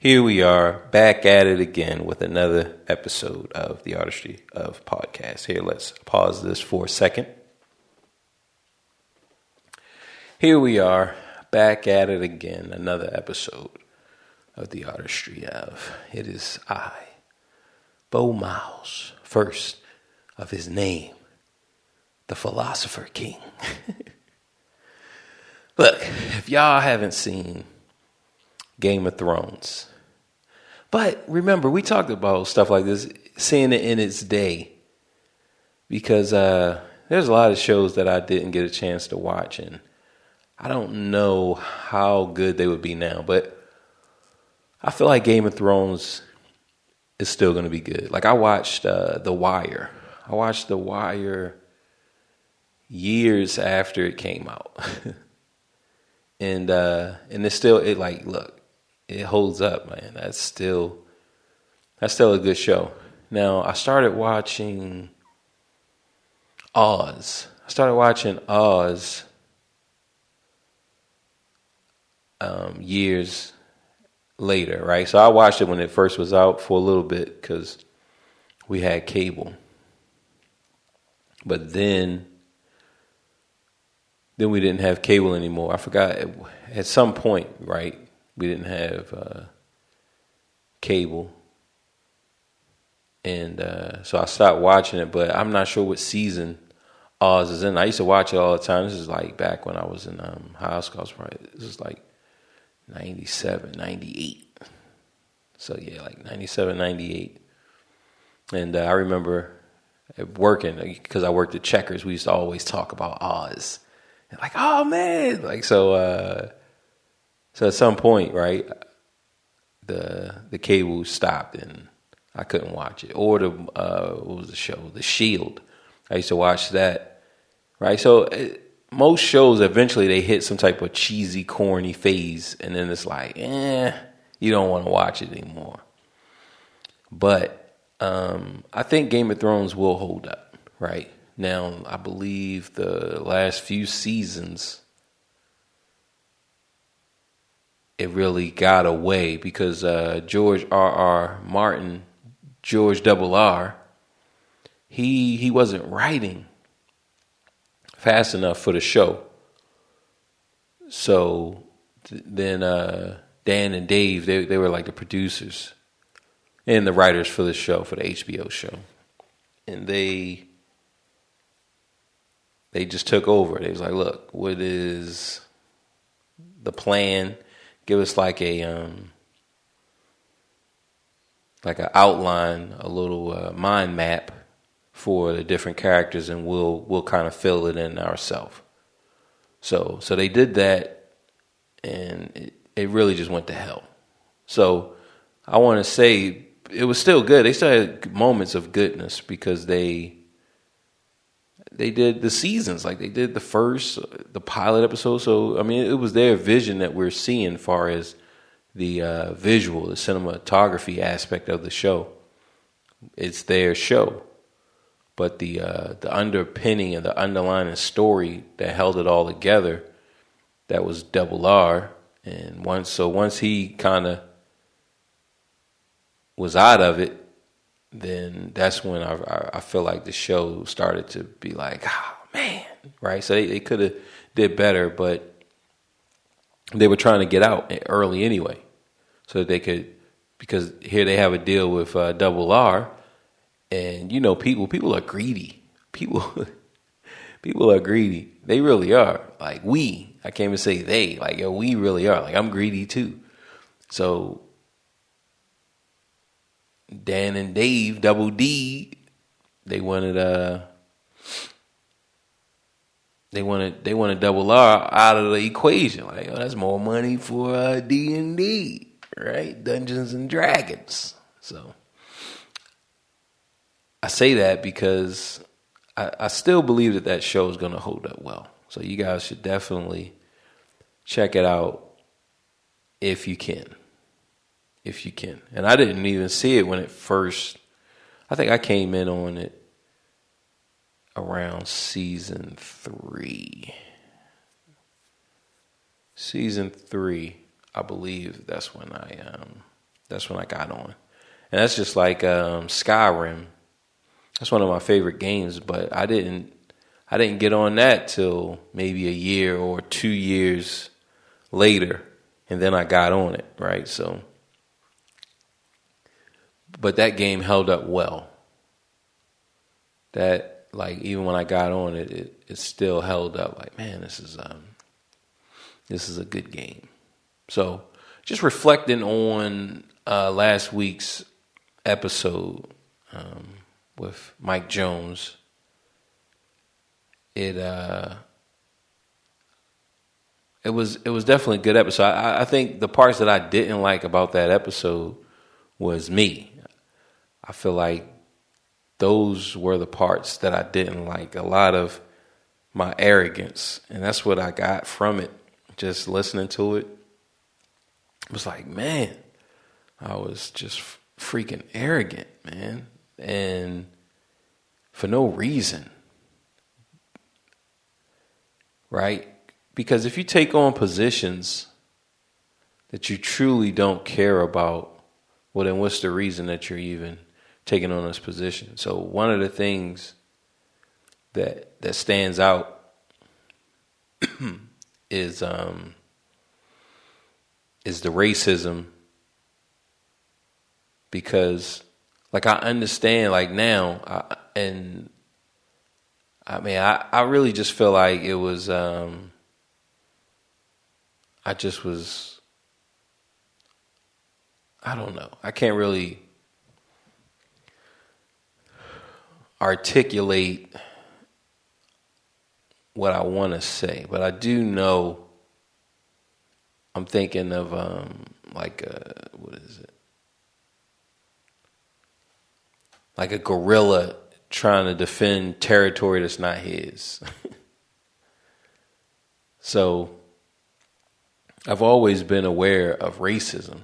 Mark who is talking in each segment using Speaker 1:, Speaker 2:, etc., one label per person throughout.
Speaker 1: Here we are back at it again with another episode of the Artistry of Podcast. Here, let's pause this for a second. Here we are back at it again, another episode of the Artistry of. It is I, Bo Miles, first of his name, the Philosopher King. Look, if y'all haven't seen Game of Thrones, but remember, we talked about stuff like this, seeing it in its day, because there's a lot of shows that I didn't get a chance to watch, and I don't know how good they would be now, but I feel like Game of Thrones is still going to be good. Like I watched The Wire. I watched The Wire years after it came out, and it's still look. It holds up, man. That's still a good show. Now, I started watching Oz. Years later, right? So I watched it when it first was out for a little bit because we had cable. But then we didn't have cable anymore. I forgot at some point, right? We didn't have cable. And so I stopped watching it, but I'm not sure what season Oz is in. I used to watch it all the time. This is like back when I was in high school. This is like 97, 98. So yeah, like 97, 98. And I remember working, because I worked at Checkers, we used to always talk about Oz. And like, oh man, like so at some point, right, the cable stopped and I couldn't watch it. Or what was the show? The Shield. I used to watch that, right? So most shows, eventually they hit some type of cheesy, corny phase, and then it's like, you don't want to watch it anymore. But I think Game of Thrones will hold up, right? Now, I believe the last few seasons, it really got away because George R.R. Martin, George Double R, he wasn't writing fast enough for the show. So then Dan and Dave, they were like the producers and the writers for the show, for the HBO show. And they just took over. They was like, look, what is the plan? Give us like an outline, a little mind map for the different characters, and we'll kind of fill it in ourselves. So they did that, and it really just went to hell. So I want to say it was still good. They still had moments of goodness because they did the seasons, like they did the pilot episode. So, I mean, it was their vision that we're seeing as far as the visual, the cinematography aspect of the show. It's their show. But the underpinning and the underlying story that held it all together, that was Double R. And once he kind of was out of it, then that's when I feel like the show started to be like, oh, man, right? So they could have did better, but they were trying to get out early anyway so that they could, because here they have a deal with Double R, and, you know, people are greedy. People are greedy. They really are. Like I can't even say they, like, yo, we really are. Like, I'm greedy too. So Dan and Dave, Double D, they wanted Double R out of the equation. Like, oh, that's more money for D&D, right? Dungeons and Dragons. So I say that because I still believe that show is going to hold up well. So you guys should definitely check it out if you can. If you can. And I didn't even see it when it first, I think I came in on it around season 3. Season 3, I believe that's when I That's when I got on. And that's just like Skyrim. That's one of my favorite games, but I didn't get on that till maybe a year or 2 years later, and then I got on it, right? So, but that game held up well. That, like, even when I got on it, it still held up. Like, man, this is a good game. So, just reflecting on last week's episode with Mike Jones, it was definitely a good episode. I think the parts that I didn't like about that episode was me. I feel like those were the parts that I didn't like. A lot of my arrogance, and that's what I got from it. Just listening to it, it was like, man, I was just freaking arrogant, man, and for no reason, right? Because if you take on positions that you truly don't care about, well, then what's the reason that you're even taking on this position? So one of the things that stands out is the racism, because like I understand like now, I really just feel like it was I don't know. I can't really articulate what I want to say, but I do know I'm thinking of what is it? Like a gorilla trying to defend territory that's not his. So I've always been aware of racism.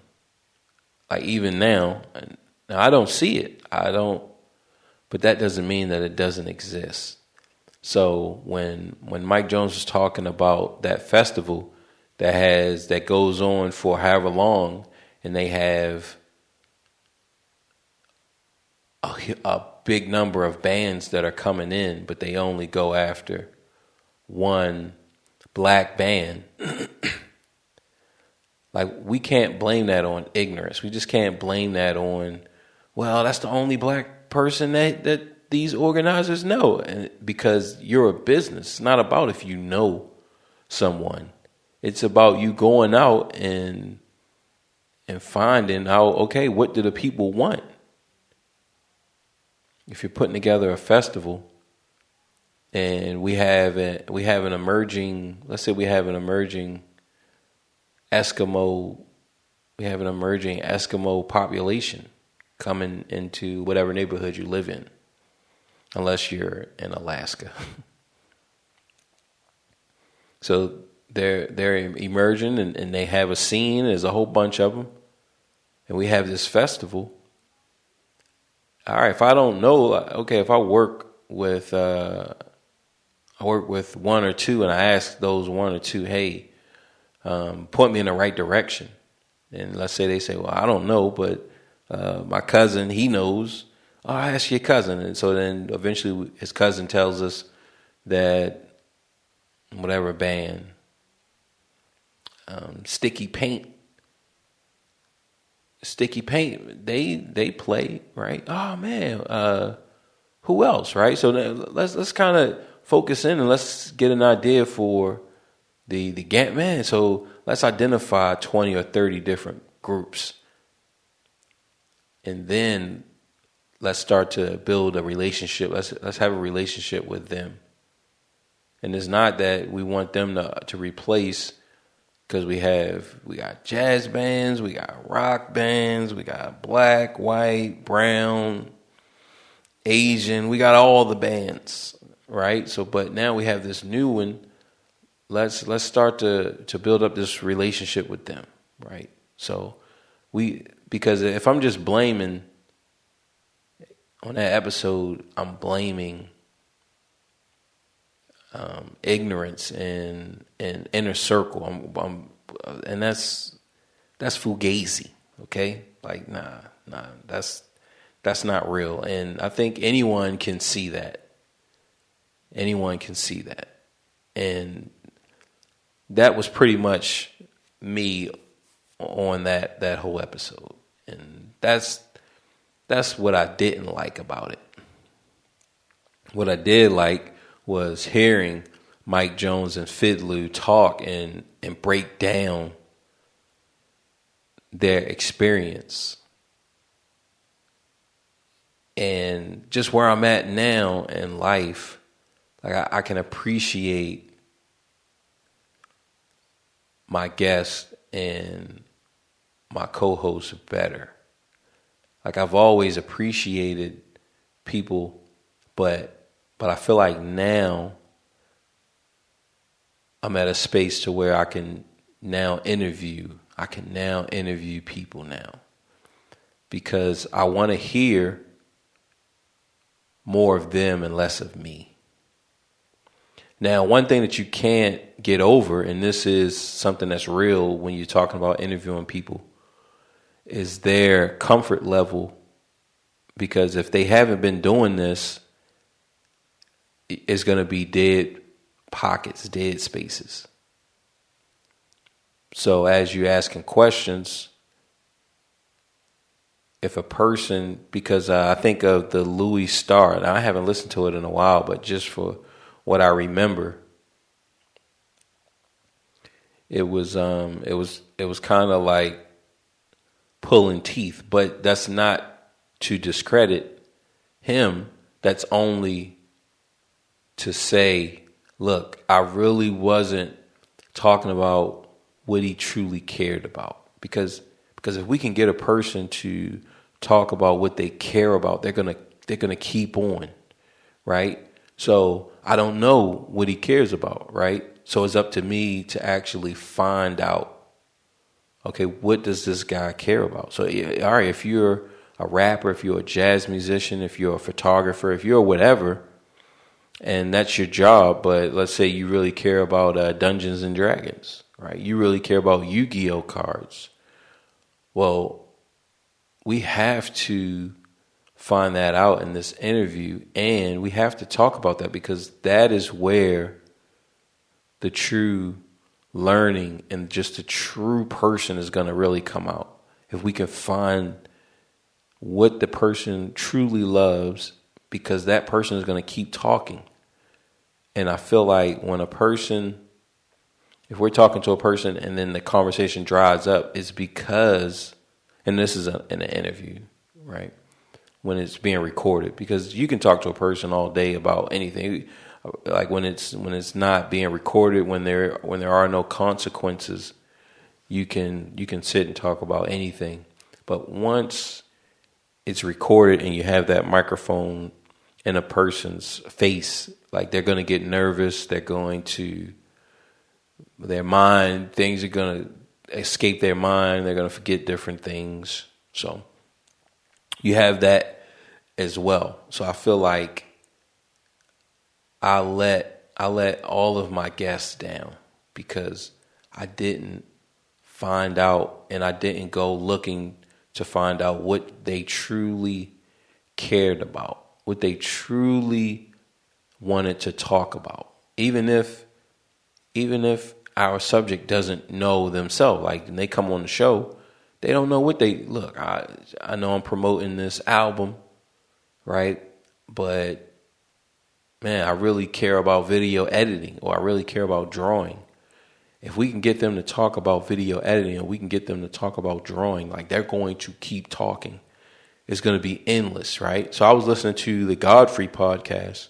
Speaker 1: Like even now I don't see it. But that doesn't mean that it doesn't exist. So when Mike Jones was talking about that festival that goes on for however long, and they have a big number of bands that are coming in, but they only go after one black band. Like, we can't blame that on ignorance. We just can't blame that on, well, that's the only black person that these organizers know. And because you're a business, it's not about if you know someone. It's about you going out and finding out, okay, what do the people want? If you're putting together a festival and we have an emerging, let's say we have an emerging Eskimo population coming into whatever neighborhood you live in, unless you're in Alaska. So they're emerging and they have a scene. There's a whole bunch of them, and we have this festival. All right, if I don't know, okay, if I work with one or two, and I ask those one or two, hey, point me in the right direction. And let's say they say, well, I don't know, but my cousin, he knows. Oh, I ask your cousin. And so then eventually his cousin tells us that whatever band, Sticky Paint, they play, right? Oh man, who else, right? So let's kind of focus in and let's get an idea for the Gambit, man. So let's identify 20 or 30 different groups, and then let's start to build a relationship. Let's have a relationship with them. And it's not that we want them to replace, because we got jazz bands, we got rock bands, we got black, white, brown, Asian, we got all the bands, right? So, but now we have this new one. Let's start to build up this relationship with them, right? So because if I'm just blaming on that episode, I'm blaming ignorance and inner circle. And that's fugazi. Okay, like nah, that's not real. And I think anyone can see that. Anyone can see that. And that was pretty much me on that whole episode. And that's what I didn't like about it. What I did like was hearing Mike Jones and Fidlu talk and break down their experience. And just where I'm at now in life, like I can appreciate my guest and my co-host better. Like I've always appreciated people, but I feel like now I'm at a space to where I can now interview people now, because I want to hear more of them and less of me. Now, one thing that you can't get over, and this is something that's real when you're talking about interviewing people, is their comfort level. Because if they haven't been doing this, it's going to be dead pockets, dead spaces. So as you're asking questions, if a person, because I think of the Louis Starr, and I haven't listened to it in a while, but just for what I remember, it was kind of like pulling teeth. But that's not to discredit him. That's only to say, look, I really wasn't talking about what he truly cared about. Because if we can get a person to talk about what they care about, they're gonna keep on, right? So I don't know what he cares about, right? So it's up to me to actually find out, okay, what does this guy care about? So, all right, if you're a rapper, if you're a jazz musician, if you're a photographer, if you're whatever, and that's your job, but let's say you really care about Dungeons and Dragons, right? You really care about Yu-Gi-Oh cards. Well, we have to find that out in this interview, and we have to talk about that, because that is where the true learning and just a true person is going to really come out. If we can find what the person truly loves, because that person is going to keep talking. And I feel like when if we're talking to a person and then the conversation dries up, it's because, and this is in an interview, right? When it's being recorded, because you can talk to a person all day about anything. Like when it's not being recorded, when there are no consequences, you can sit and talk about anything. But once it's recorded and you have that microphone in a person's face, like they're going to get nervous. They're going to, their mind, things are going to escape their mind. They're going to forget different things. So you have that as well. So I feel like I let all of my guests down because I didn't find out, and I didn't go looking to find out what they truly cared about, what they truly wanted to talk about. Even if our subject doesn't know themselves, like when they come on the show, they don't know what they look. I know I'm promoting this album, right? But man, I really care about video editing, or I really care about drawing. If we can get them to talk about video editing, or we can get them to talk about drawing, like they're going to keep talking. It's going to be endless, right? So I was listening to the Godfrey podcast,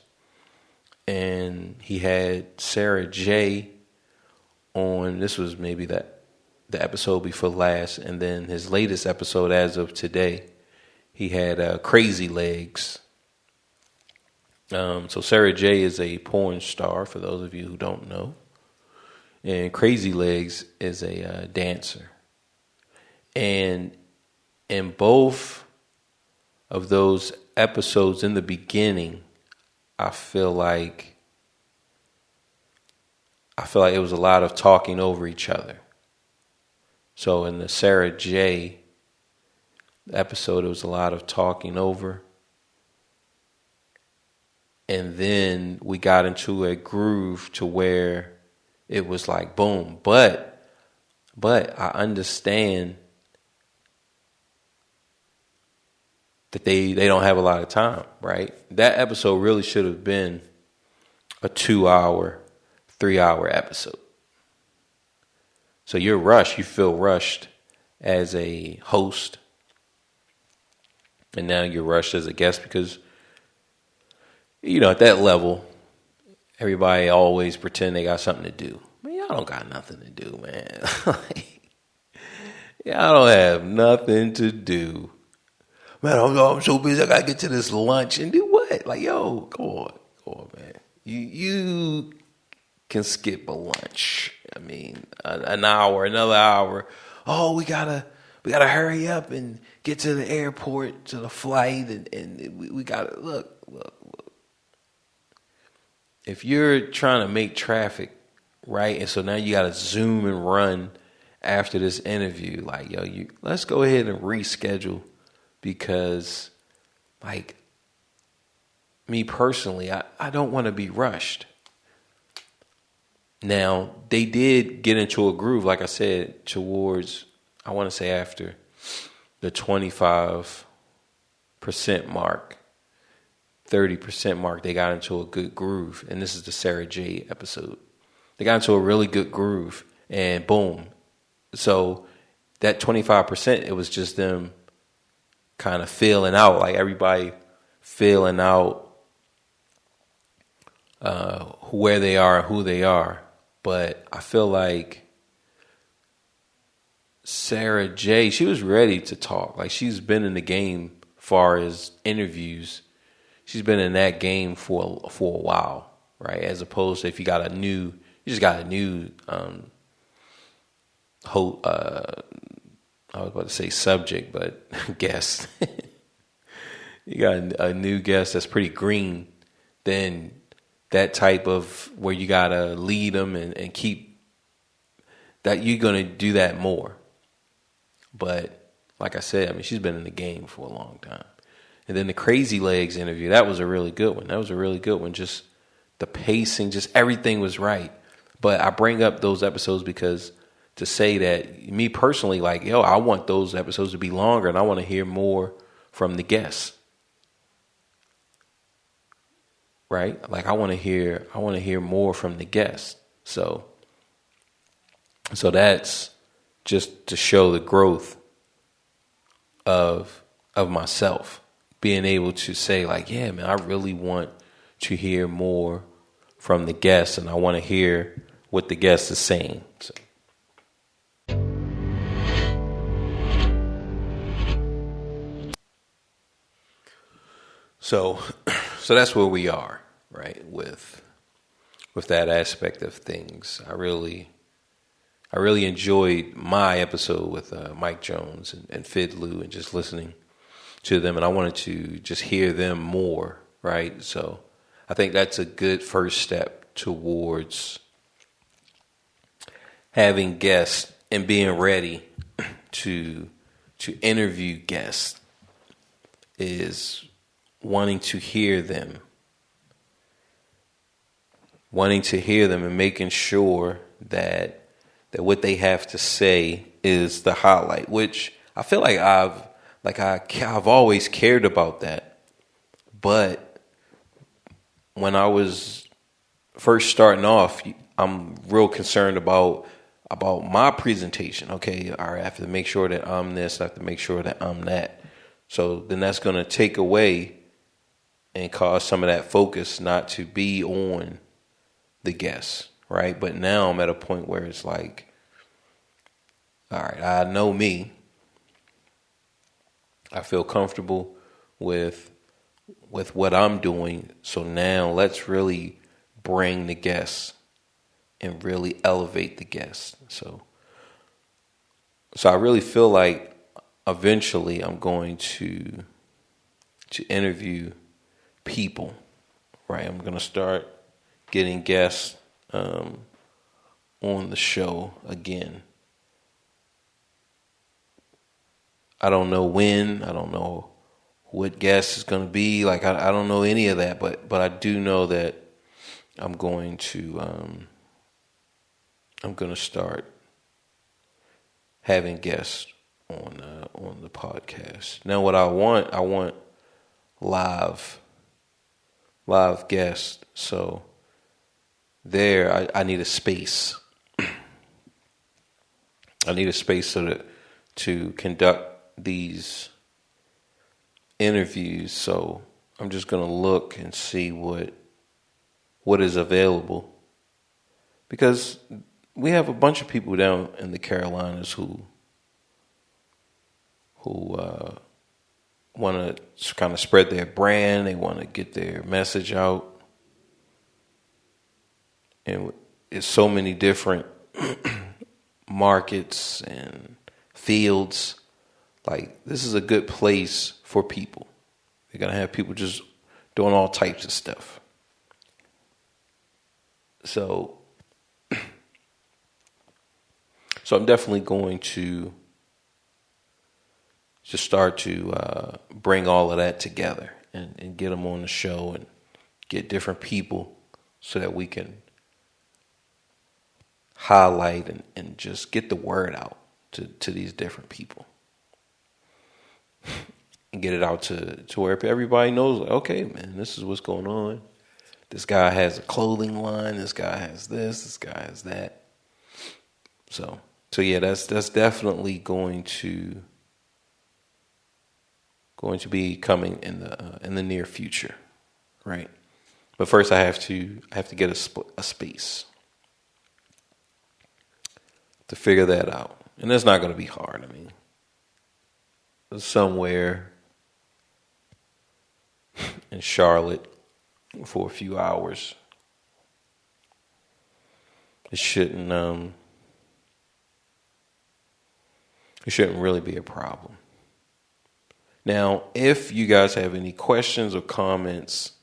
Speaker 1: and he had Sarah J on. This was maybe the episode before last, and then his latest episode as of today, he had Crazy Legs. So Sarah J is a porn star, for those of you who don't know. And Crazy Legs is a dancer. And in both of those episodes in the beginning, I feel like it was a lot of talking over each other. So in the Sarah J episode, it was a lot of talking over. And then we got into a groove to where it was like boom. But I understand that they don't have a lot of time, right? That episode really should have been a 2-hour, 3-hour episode. So you're rushed. You feel rushed as a host. And now you're rushed as a guest because, at that level, everybody always pretend they got something to do. Man, y'all don't got nothing to do, man. Y'all don't have nothing to do. Man, I'm so busy. I got to get to this lunch and do what? Like, yo, go on, man. You can skip a lunch. I mean, an hour, another hour. Oh, we gotta hurry up and get to the airport, to the flight, and we gotta look. If you're trying to make traffic, right, and so now you gotta zoom and run after this interview, like, yo, let's go ahead and reschedule because, like, me personally, I don't want to be rushed. Now, they did get into a groove, like I said, towards, I want to say after the 25% mark, 30% mark, they got into a good groove. And this is the Sarah J episode. They got into a really good groove and boom. So that 25%, it was just them kind of feeling out, like everybody feeling out where they are and who they are. But I feel like Sarah J, she was ready to talk. Like, she's been in the game far as interviews. She's been in that game for a while, right? As opposed to if you just got a new I was about to say subject, but guest. You got a new guest that's pretty green, then that type of where you got to lead them and keep that, you're going to do that more. But like I said, I mean, she's been in the game for a long time. And then the Crazy Legs interview, that was a really good one. Just the pacing, just everything was right. But I bring up those episodes because to say that, me personally, like, yo, I want those episodes to be longer and I want to hear more from the guests. Right? Like, I want to hear more from the guests. So that's just to show the growth of myself, being able to say, like, yeah, man, I really want to hear more from the guests and I want to hear what the guest is saying. So that's where we are, right? With that aspect of things. I really enjoyed my episode with Mike Jones and Fidlou and just listening to them. And I wanted to just hear them more, right? So I think that's a good first step towards having guests and being ready to interview guests, is wanting to hear them and making sure that what they have to say is the highlight, which I feel like I've always cared about that. But when I was first starting off, I'm real concerned about my presentation. Okay, all right, I have to make sure that I'm this, I have to make sure that I'm that. So then that's going to take away and cause some of that focus not to be on the guests, right? But now I'm at a point where it's like, all right, I know me. I feel comfortable with what I'm doing. So now let's really bring the guests and really elevate the guests. So I really feel like eventually I'm going to interview people, right? I'm going to start getting guests on the show again. I don't know when. I don't know what guest is going to be. Like I don't know any of that, but I do know that I'm going to start having guests on the podcast. Now, what I want live guests. So there, I need a space. I need a space to conduct these interviews. So I'm just gonna look and see what is available, because we have a bunch of people down in the Carolinas who want to kind of spread their brand. They want to get their message out, and it's so many different markets and fields. Like, this is a good place for people. They're gonna have people just doing all types of stuff. So I'm definitely going to just start to bring all of that together and get them on the show and get different people so that we can highlight and just get the word out to these different people. And get it out to where everybody knows, like, okay, man, this is what's going on. This guy has a clothing line. This guy has this. This guy has that. So yeah, that's definitely going to be coming in the near future, right? But first, I have to get a space to figure that out, and that's not going to be hard. I mean, somewhere in Charlotte for a few hours. It shouldn't really be a problem. Now, if you guys have any questions or comments,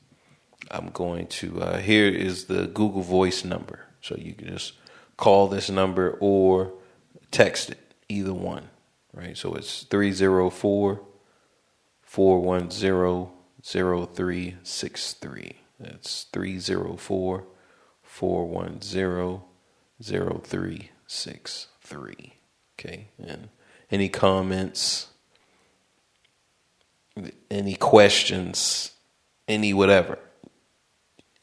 Speaker 1: I'm going to here is the Google Voice number. So you can just call this number or text it, either one, right? So it's 304-410-0363. That's 304-410-0363. Okay, and any comments, any questions, any whatever,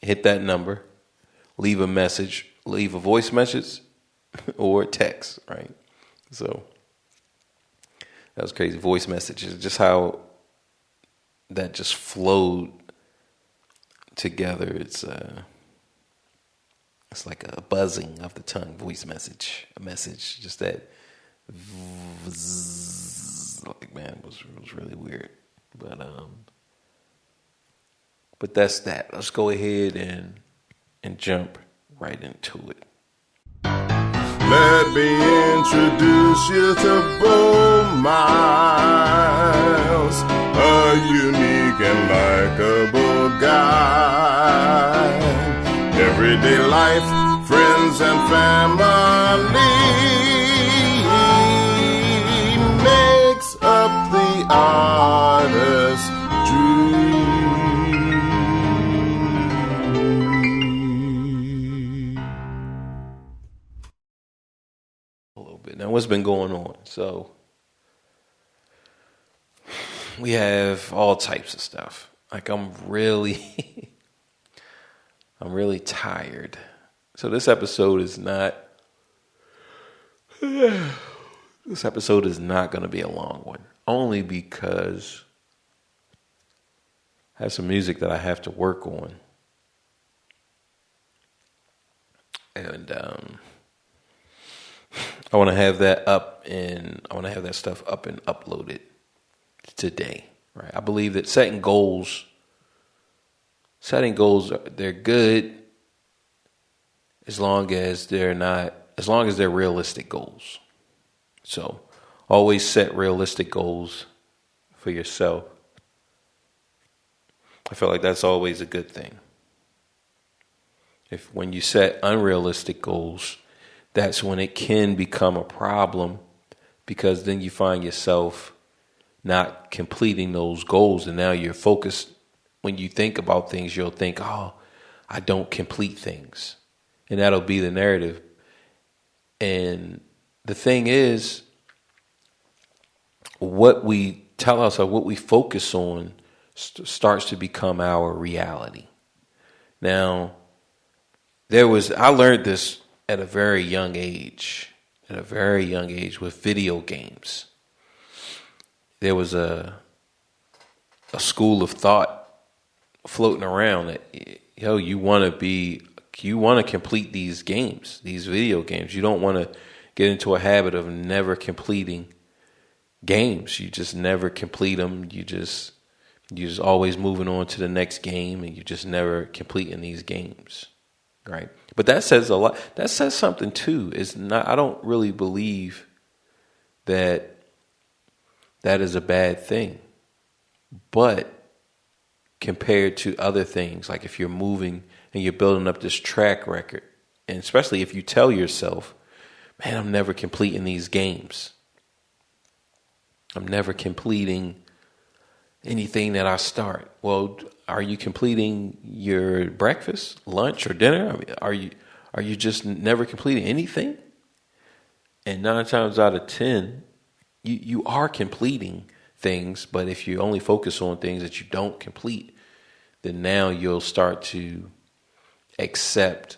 Speaker 1: hit that number, leave a message, leave a voice message or text, right? So that was crazy. Voice messages, just how that just flowed together. It's like a buzzing of the tongue. Voice message, a message, just that. Like, man, it was really weird. But that's that. Let's go ahead and jump right into it.
Speaker 2: Let me introduce you to Bo Miles, a unique and likable guy. Everyday life, friends and family makes up the artist's dream.
Speaker 1: A little bit. Now, what's been going on? So we have all types of stuff. Like, I'm really tired. So this episode is not going to be a long one, only because I have some music that I have to work on. And I want to have that up, and I want to have that stuff up and uploaded today, right? I believe that setting goals, they're good as long as they're realistic goals. So always set realistic goals for yourself. I feel like that's always a good thing. When you set unrealistic goals, that's when it can become a problem, because then you find yourself not completing those goals. And now you're focused. When you think about things, you'll think, oh, I don't complete things. And that'll be the narrative. And the thing is, what we tell ourselves, what we focus on starts to become our reality. Now, I learned this at a very young age with video games. There was a school of thought floating around that, you want to complete these games, these video games. You don't want to get into a habit of never completing games. You just never complete them. You're just always moving on to the next game, and you just never completing these games, right? But that says a lot. That says something too. I don't really believe that is a bad thing, but compared to other things, like if you're moving and you're building up this track record, and especially if you tell yourself, man, I'm never completing these games. I'm never completing anything that I start. Well, are you completing your breakfast, lunch, or dinner? I mean, are you just never completing anything? And 9 times out of 10, you are completing things, but if you only focus on things that you don't complete, then now you'll start to accept,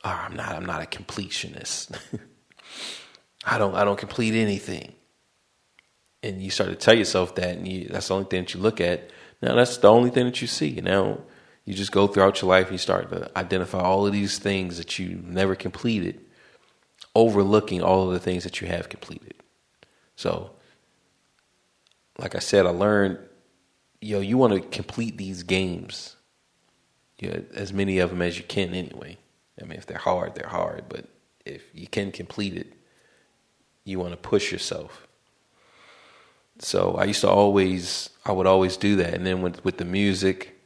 Speaker 1: I'm not a completionist. I don't complete anything. And you start to tell yourself that, and that's the only thing that you look at. Now that's the only thing that you see. Now you just go throughout your life and you start to identify all of these things that you never completed, overlooking all of the things that you have completed. So, like I said, I learned, you want to complete these games, as many of them as you can anyway. I mean, if they're hard, they're hard. But if you can complete it, you want to push yourself. So I would always do that. And then with the music,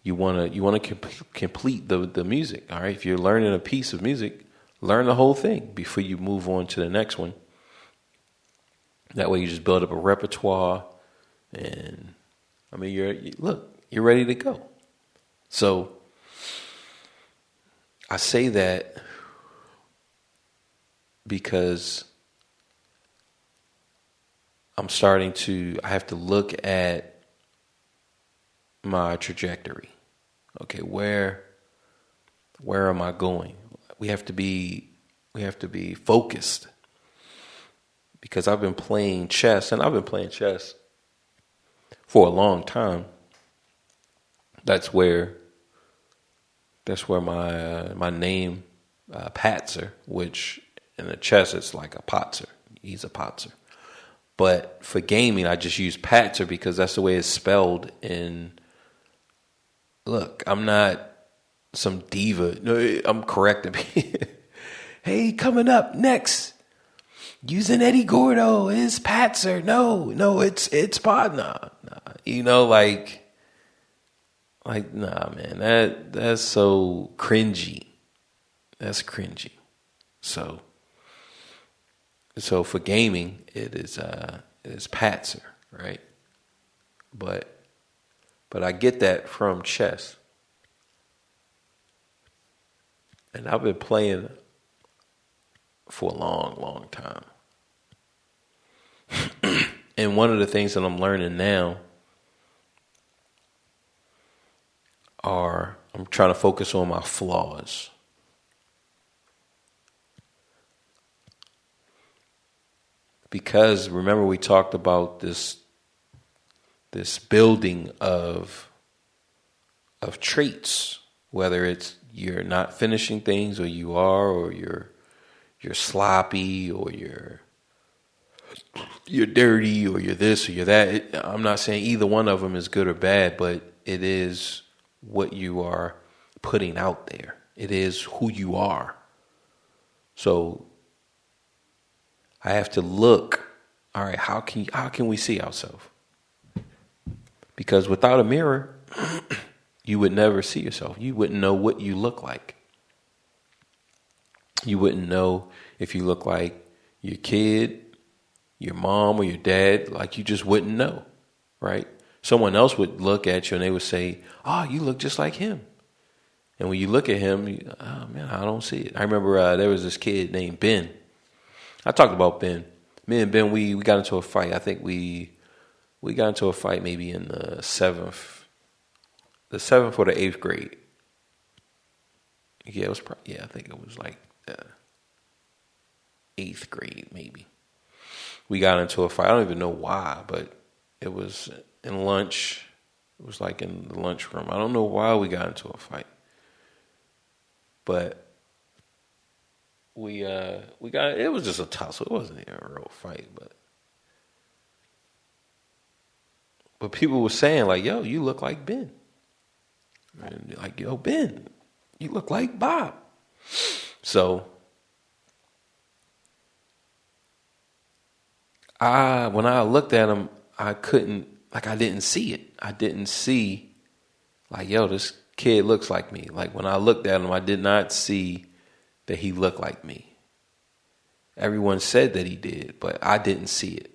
Speaker 1: you want to complete the music. All right. If you're learning a piece of music, learn the whole thing before you move on to the next one. That way you just build up a repertoire, and I mean, you're ready to go. So I say that because I have to look at my trajectory. Okay, where am I going? We have to be focused, because I've been playing chess, and I've been playing chess for a long time. That's where my name, Patzer, which in the chess it's like a Potzer. He's a Potzer. But for gaming, I just use Patzer because that's the way it's spelled. And look, I'm not some diva. No, I'm correcting. Hey, coming up next, using Eddie Gordo is Patzer. No, it's Pot. Nah. Nah, man. That's so cringy. That's cringy. So for gaming, it is Patzer, right? But I get that from chess, and I've been playing for a long, long time. And one of the things that I'm learning now I'm trying to focus on my flaws. Because remember, we talked about this building of traits, whether it's you're not finishing things, or you are, or you're sloppy, or you're dirty, or you're this, or you're that. I'm not saying either one of them is good or bad, but it is what you are putting out there. It is who you are. So I have to look, all right, how can we see ourselves? Because without a mirror, you would never see yourself. You wouldn't know what you look like. You wouldn't know if you look like your kid, your mom or your dad, like you just wouldn't know, right? Someone else would look at you and they would say, "Oh, you look just like him." And when you look at him, oh man, I don't see it. I remember there was this kid named Ben. I talked about Ben. Me and Ben, we got into a fight. I think we got into a fight maybe in the seventh or the eighth grade. Yeah, it was. I think it was like eighth grade maybe. We got into a fight. I don't even know why, but it was in lunch. It was like in the lunchroom. I don't know why we got into a fight. But we got, it was just a tussle. It wasn't even a real fight, but people were saying like, "Yo, you look like Ben." And like, "Yo, Ben, you look like Bob." So when I looked at him, I didn't see it. I didn't see like, "Yo, this kid looks like me." Like when I looked at him, I did not see that he looked like me. Everyone said that he did, but I didn't see it.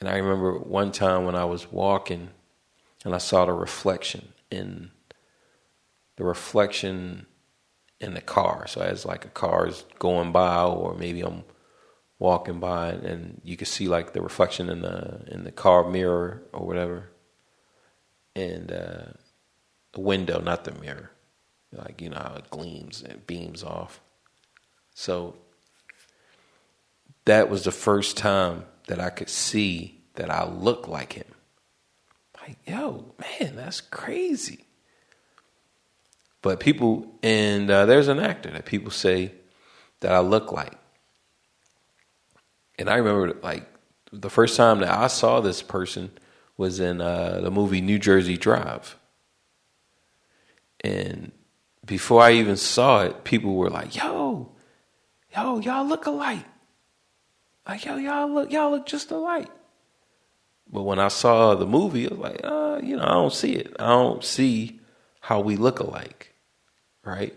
Speaker 1: And I remember one time when I was walking and I saw the reflection in the car. So as like a car is going by, or maybe I'm walking by and you can see like the reflection in the car mirror or whatever. And the window, not the mirror. Like, you know how it gleams and beams off. So that was the first time that I could see that I looked like him. Like, yo, man, that's crazy. But people, and there's an actor that people say that I look like. And I remember, like, the first time that I saw this person was in the movie New Jersey Drive. And before I even saw it, people were like, yo, y'all look alike. Like, yo, y'all look just alike. But when I saw the movie, I was like, I don't see it. I don't see how we look alike, right?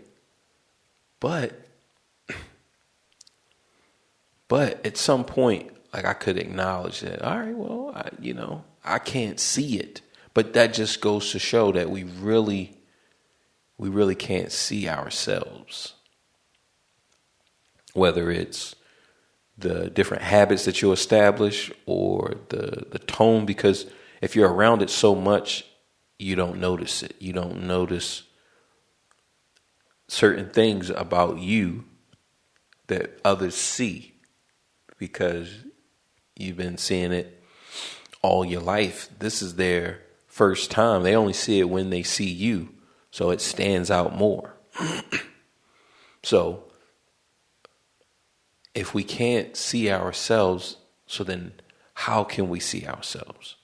Speaker 1: But at some point, like, I could acknowledge that, all right, well, I can't see it. But that just goes to show that we really can't see ourselves. Whether it's the different habits that you establish or the tone, because if you're around it so much, you don't notice it. You don't notice certain things about you that others see because you've been seeing it all your life. This is their first time. They only see it when they see you, so it stands out more. So if we can't see ourselves, so then how can we see ourselves?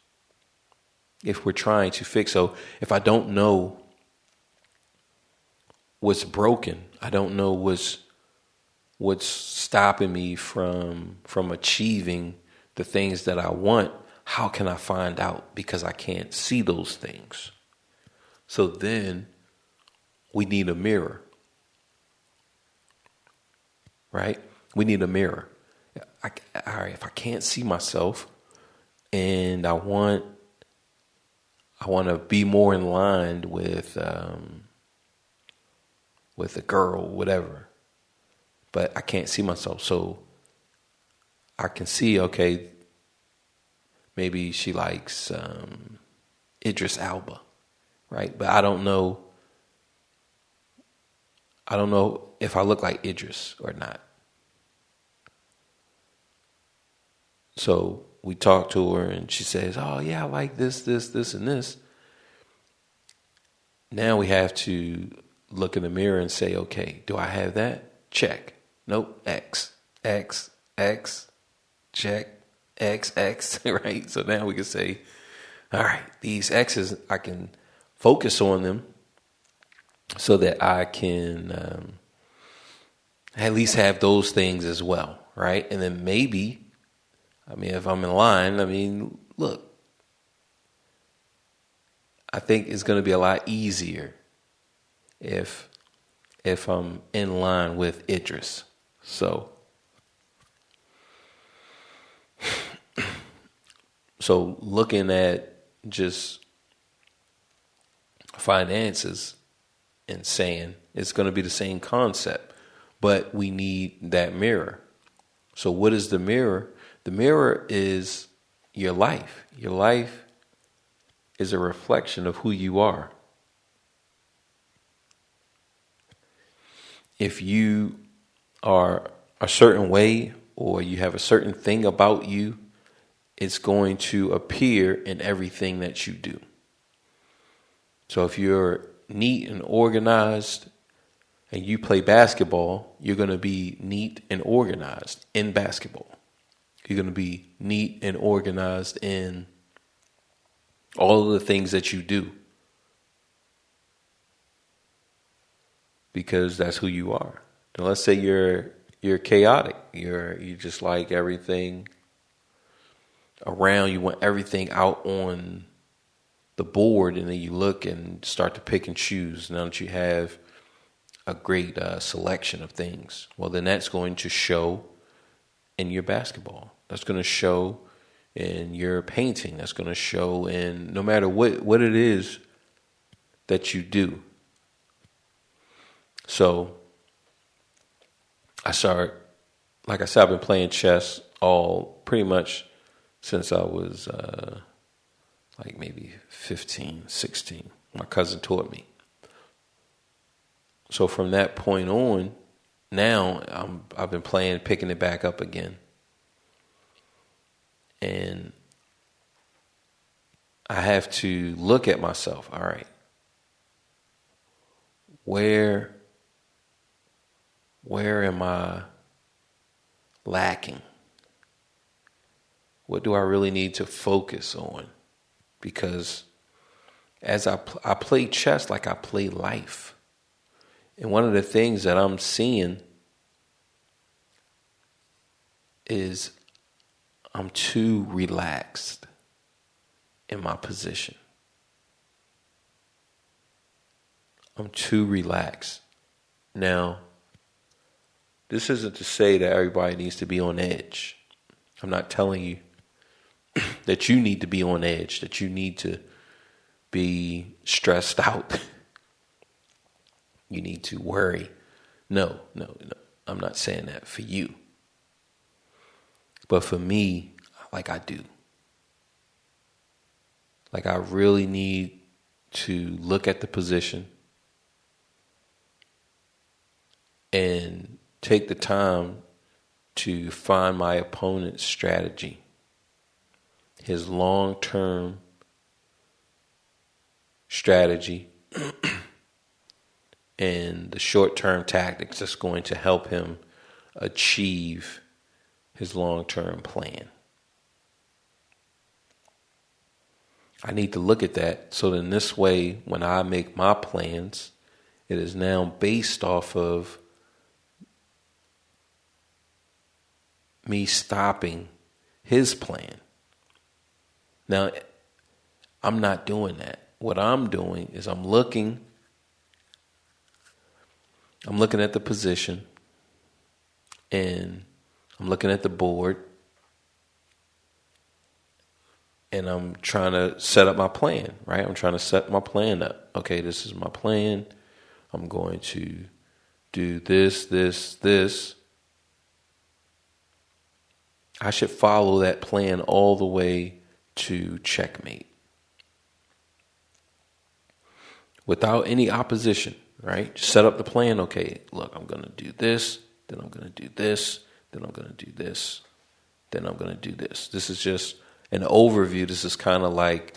Speaker 1: If we're trying to fix, so if I don't know what's broken, I don't know what's stopping me from achieving the things that I want, how can I find out? Because I can't see those things. So then we need a mirror, right? We need a mirror. All right, if I can't see myself and I want to be more in line with a girl, whatever, but I can't see myself. So I can see, okay, maybe she likes Idris Elba, right? But I don't know if I look like Idris or not. So we talk to her and she says, "Oh yeah, I like this, and this." Now we have to look in the mirror and say, okay, do I have that? Check. Nope. X, check, X, right? So now we can say, all right, these X's, I can focus on them so that I can at least have those things as well, right? And then maybe, if I'm in line, look, I think it's going to be a lot easier if I'm in line with Idris. So So looking at just finances and saying it's going to be the same concept, but we need that mirror. So what is the mirror? The mirror is your life. Your life is a reflection of who you are. If you are a certain way or you have a certain thing about you, it's going to appear in everything that you do. So if you're neat and organized and you play basketball, you're going to be neat and organized in basketball. You're going to be neat and organized in all of the things that you do, because that's who you are. Now let's say you're chaotic. You just like everything around. You want everything out on the board, and then you look and start to pick and choose. Now that you have a great selection of things, well, then that's going to show in your basketball. That's going to show in your painting. That's going to show in no matter what it is that you do. So like I said, I've been playing chess pretty much since I was like maybe 15, 16. My cousin taught me. So from that point on, now I've been picking it back up again. And I have to look at myself. All right, where am I lacking? What do I really need to focus on? Because as I play chess like I play life. And one of the things that I'm seeing is I'm too relaxed in my position. I'm too relaxed. Now, this isn't to say that everybody needs to be on edge. I'm not telling you that you need to be on edge, that you need to be stressed out. You need to worry. No. I'm not saying that for you. But for me, like I do. Like I really need to look at the position and take the time to find my opponent's strategy, his long-term strategy, and the short-term tactics that's going to help him achieve his long-term plan. I need to look at that so that in this way, when I make my plans, it is now based off of me stopping his plan. Now, I'm not doing that. What I'm doing is I'm looking at the position, and I'm looking at the board, and I'm trying to set up my plan, right? I'm trying to set my plan up. Okay, this is my plan. I'm going to do this, this, this. I should follow that plan all the way to checkmate without any opposition, right? Just set up the plan. Okay, look, I'm going to do this, then I'm going to do this, then I'm going to do this, then I'm going to do this. This is just an overview. This is kind of like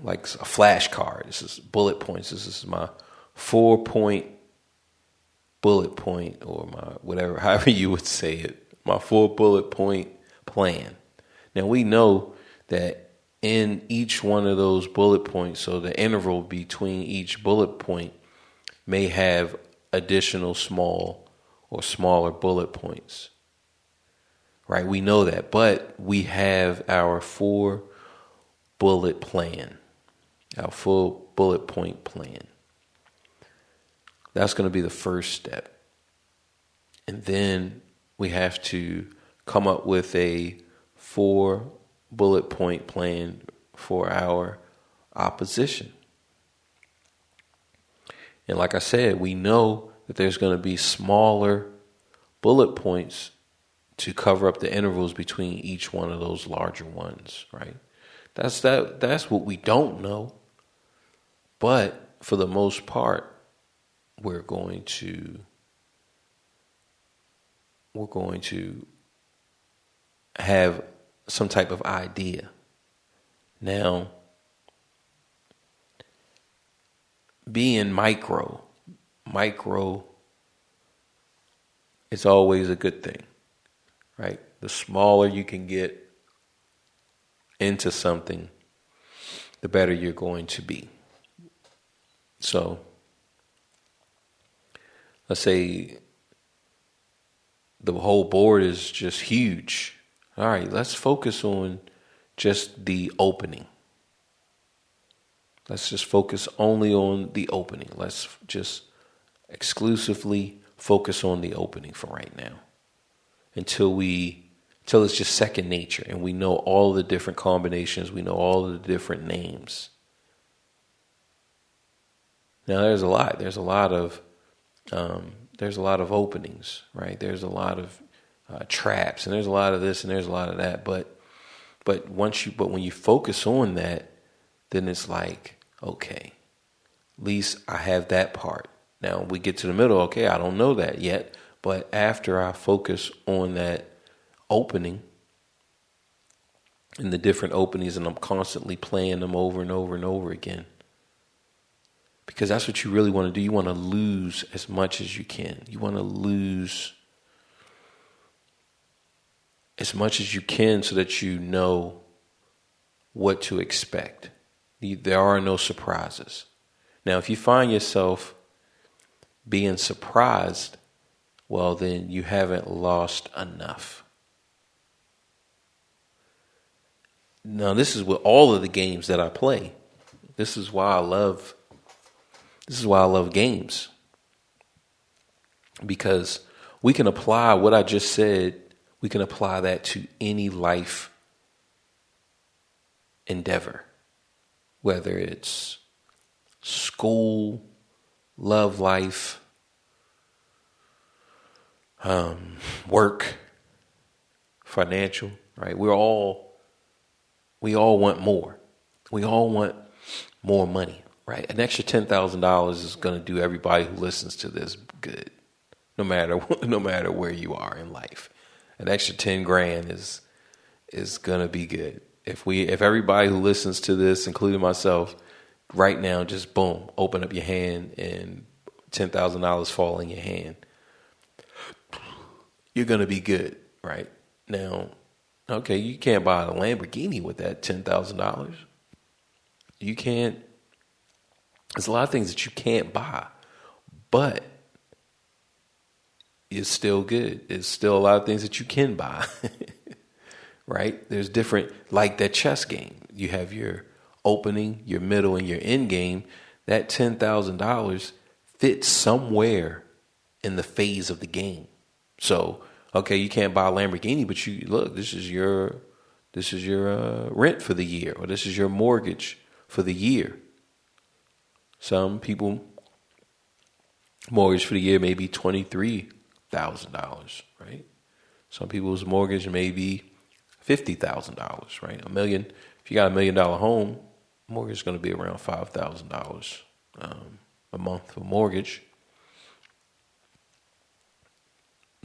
Speaker 1: a flashcard. This is bullet points. This is my 4-point bullet point, or my whatever, however you would say it, my 4-bullet point plan. Now we know that in each one of those bullet points, so the interval between each bullet point may have additional small or smaller bullet points, right? We know that, but we have our 4-bullet plan, our full bullet point plan. That's going to be the first step. And then we have to come up with a 4 bullet point plan for our opposition. And like I said, we know that there's going to be smaller bullet points to cover up the intervals between each one of those larger ones, right? That's what we don't know. But for the most part, we're going to have some type of idea. Now, being micro, it's always a good thing, right? The smaller you can get into something, the better you're going to be. So, let's say the whole board is just huge. All right, let's focus on just the opening. Let's just focus only on the opening. Let's just exclusively focus on the opening for right now. Until it's just second nature and we know all the different combinations, we know all the different names. Now there's a lot of openings, right? There's a lot of traps, and there's a lot of this, and there's a lot of that. But when you focus on that, then it's like, okay, at least I have that part. Now we get to the middle. Okay, I don't know that yet, but after I focus on that opening and the different openings, and I'm constantly playing them over and over and over again. Because that's what you really want to do. You want to lose as much as you can. You want to lose as much as you can so that you know what to expect. There are no surprises. Now, if you find yourself being surprised, well, then you haven't lost enough. Now, this is with all of the games that I play. This is why I love games. Because we can apply what I just said, we can apply that to any life endeavor. Whether it's school, love life, work, financial, right? We all want more. We all want more money, right? An extra $10,000 is going to do everybody who listens to this good, no matter where you are in life. An extra 10 grand is going to be good. If everybody who listens to this, including myself, right now, just boom, open up your hand and $10,000 fall in your hand, you're going to be good, right? Now, okay, you can't buy a Lamborghini with that $10,000. You can't. There's a lot of things that you can't buy, but it's still good. There's still a lot of things that you can buy, right? There's different, like that chess game. You have your opening, your middle, and your end game. That $10,000 fits somewhere in the phase of the game. So, okay, you can't buy a Lamborghini, but you look, this is your rent for the year, or this is your mortgage for the year. Some people mortgage for the year may be $23,000, right? Some people's mortgage may be $50,000, right? If you got $1 million home, mortgage is going to be around $5,000 a month for mortgage.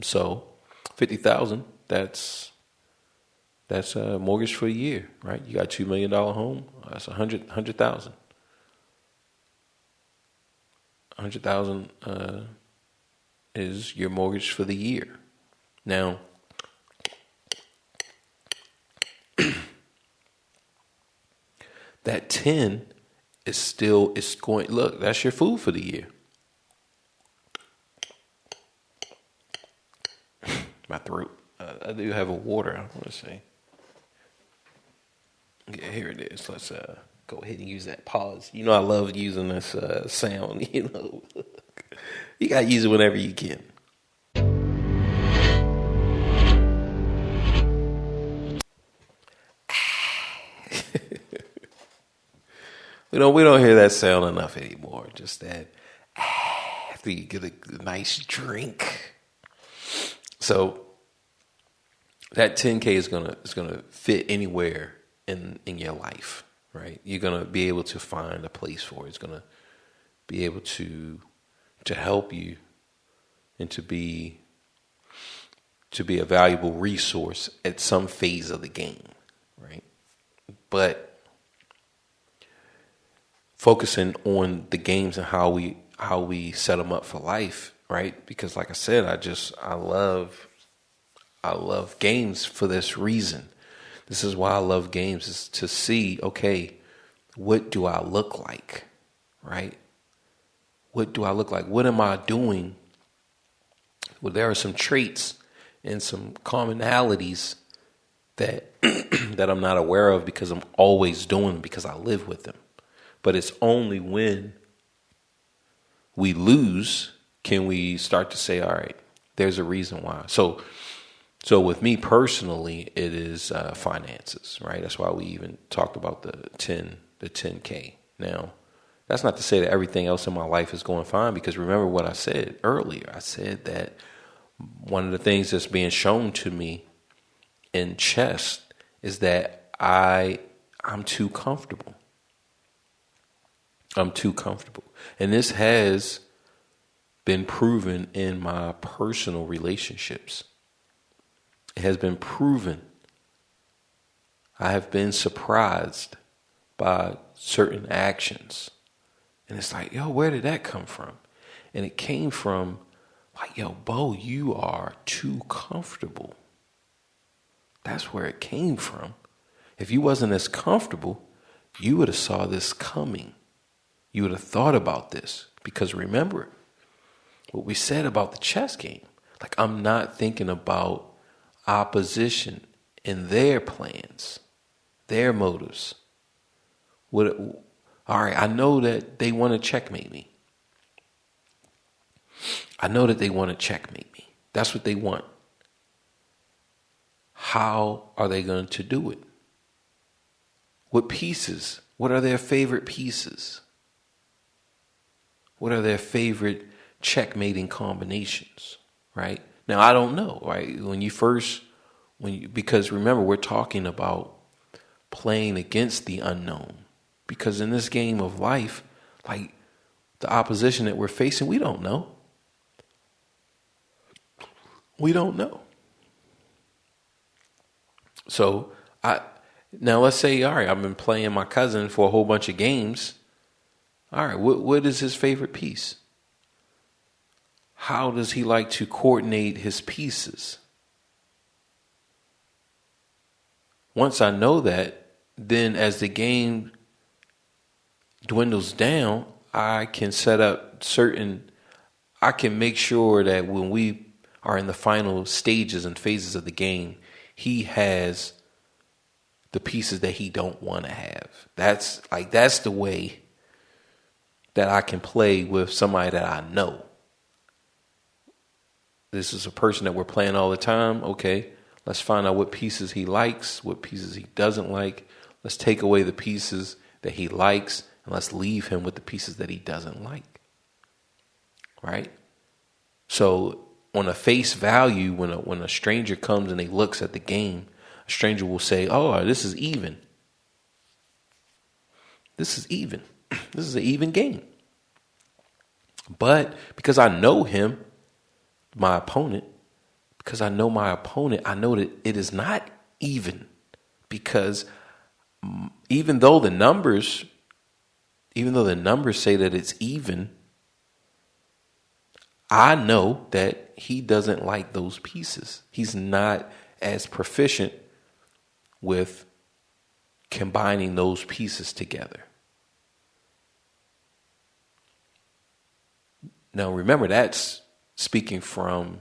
Speaker 1: So, $50,000, that's a mortgage for a year, right? You got a $2 million home, that's $100,000. $100,000 is your mortgage for the year. Now, that 10 is going, look, that's your food for the year. My throat. I do have a water, I want to say. Yeah, here it is. Let's go ahead and use that pause. You know I love using this sound, you know. You got to use it whenever you can. We don't hear that sound enough anymore. Just that after you get a nice drink. So that 10K is gonna fit anywhere in your life, right? You're gonna be able to find a place for it. It's gonna be able to help you and to be a valuable resource at some phase of the game, right? But focusing on the games and how we set them up for life, right? Because like I said, I love games for this reason. This is why I love games, is to see, okay, what do I look like, right? What do I look like? What am I doing? Well, there are some traits and some commonalities that that I'm not aware of because I'm always doing them because I live with them. But it's only when we lose can we start to say, all right, there's a reason why. So with me personally, it is finances, right? That's why we even talked about the 10K. Now, that's not to say that everything else in my life is going fine, because remember what I said earlier. I said that one of the things that's being shown to me in chess is that I'm too comfortable. I'm too comfortable. And this has been proven in my personal relationships. It has been proven. I have been surprised by certain actions. And it's like, yo, where did that come from? And it came from like, yo, Bo, you are too comfortable. That's where it came from. If you wasn't as comfortable, you would have saw this coming. You would have thought about this. Because remember what we said about the chess game. Like, I'm not thinking about opposition and their plans, their motives. All right, I know that they want to checkmate me. I know that they want to checkmate me. That's what they want. How are they going to do it? What pieces? What are their favorite pieces? What are their favorite checkmating combinations, right? Now, I don't know, right? Because remember, we're talking about playing against the unknown. Because in this game of life, like the opposition that we're facing, we don't know. We don't know. So now let's say, all right, I've been playing my cousin for a whole bunch of games. All right, what is his favorite piece? How does he like to coordinate his pieces? Once I know that, then as the game dwindles down, I can make sure that when we are in the final stages and phases of the game, he has the pieces that he don't want to have. That's the way that I can play with somebody that I know. This is a person that we're playing all the time. Okay, let's find out what pieces he likes, what pieces he doesn't like. Let's take away the pieces that he likes, and let's leave him with the pieces that he doesn't like. Right? So on a face value, when a stranger comes and he looks at the game, a stranger will say, oh, this is even. This is even. This is an even game. But because I know him, my opponent, I know that it is not even. Because even though the numbers say that it's even, I know that he doesn't like those pieces. He's not as proficient with combining those pieces together. Now, remember, that's speaking from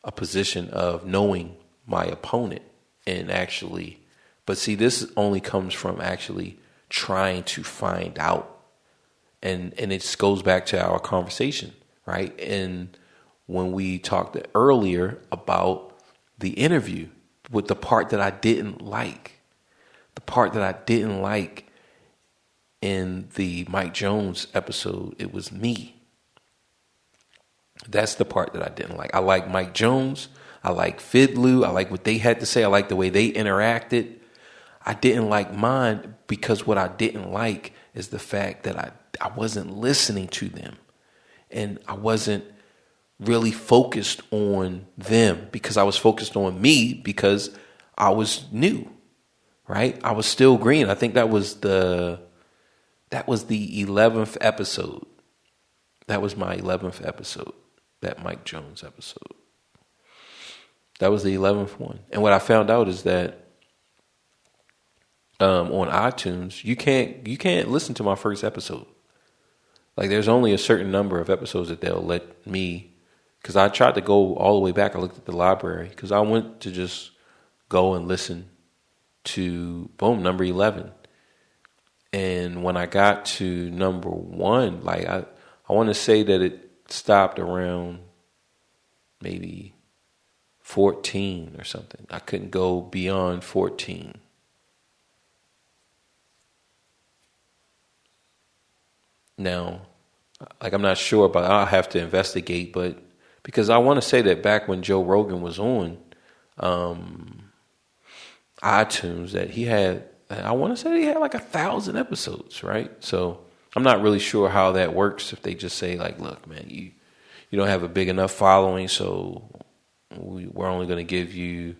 Speaker 1: a position of knowing my opponent but see, this only comes from actually trying to find out. And it goes back to our conversation, right? And when we talked earlier about the interview with the part that I didn't like, in the Mike Jones episode, it was me. That's the part that I didn't like. I like Mike Jones. I like Fidlu. I like what they had to say. I like the way they interacted. I didn't like mine because what I didn't like is the fact that I wasn't listening to them. And I wasn't really focused on them because I was focused on me because I was new, right? I was still green. I think that was the 11th episode. That was my 11th episode, that Mike Jones episode. That was the 11th one. And what I found out is that on iTunes, you can't listen to my first episode. Like, there's only a certain number of episodes that they'll let me, because I tried to go all the way back. I looked at the library because I went to just go and listen to, boom, number 11. And when I got to number 1, like I want to say that it stopped around maybe 14 or something. I couldn't go beyond 14. Now, like, I'm not sure, but I'll have to investigate. But because I want to say that back when Joe Rogan was on iTunes, that he had, I want to say he had like 1,000 episodes, right? So I'm not really sure how that works. If they just say like, look, man, you don't have a big enough following, so we're only going to give you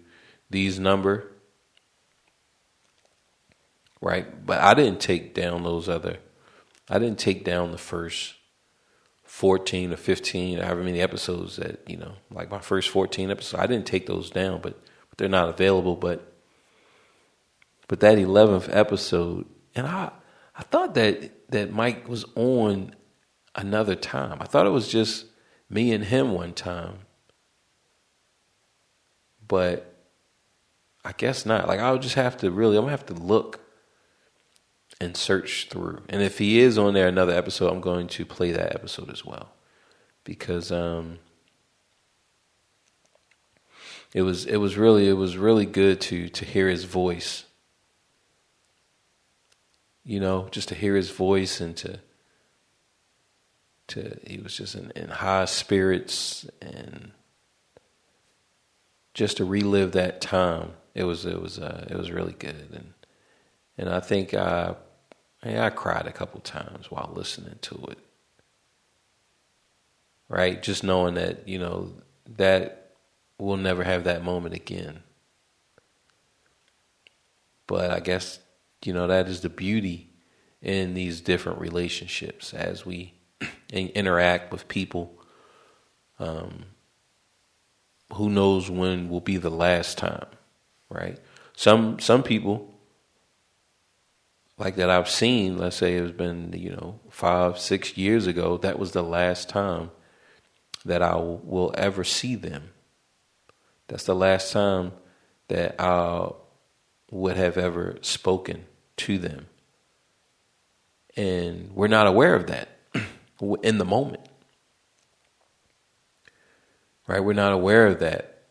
Speaker 1: these number, right? But I didn't take down the first 14 or 15, however many episodes that, like my first 14 episodes, I didn't take those down, but they're not available. But that 11th episode, and I thought that Mike was on another time. I thought it was just me and him one time, but I guess not. Like, I'm gonna have to look and search through. And if he is on there another episode, I'm going to play that episode as well. Because it was really good to hear his voice. Just to hear his voice, and he was just in high spirits, and just to relive that time. It was really good. And I think I cried a couple times while listening to it. Right? Just knowing that, that we'll never have that moment again. But I guess, that is the beauty in these different relationships as we interact with people. Who knows when will be the last time, right? Some people, like that I've seen, let's say it's been, 5-6 years ago, that was the last time that I will ever see them. That's the last time that I would have ever spoken to them. And we're not aware of that in the moment. Right? We're not aware of that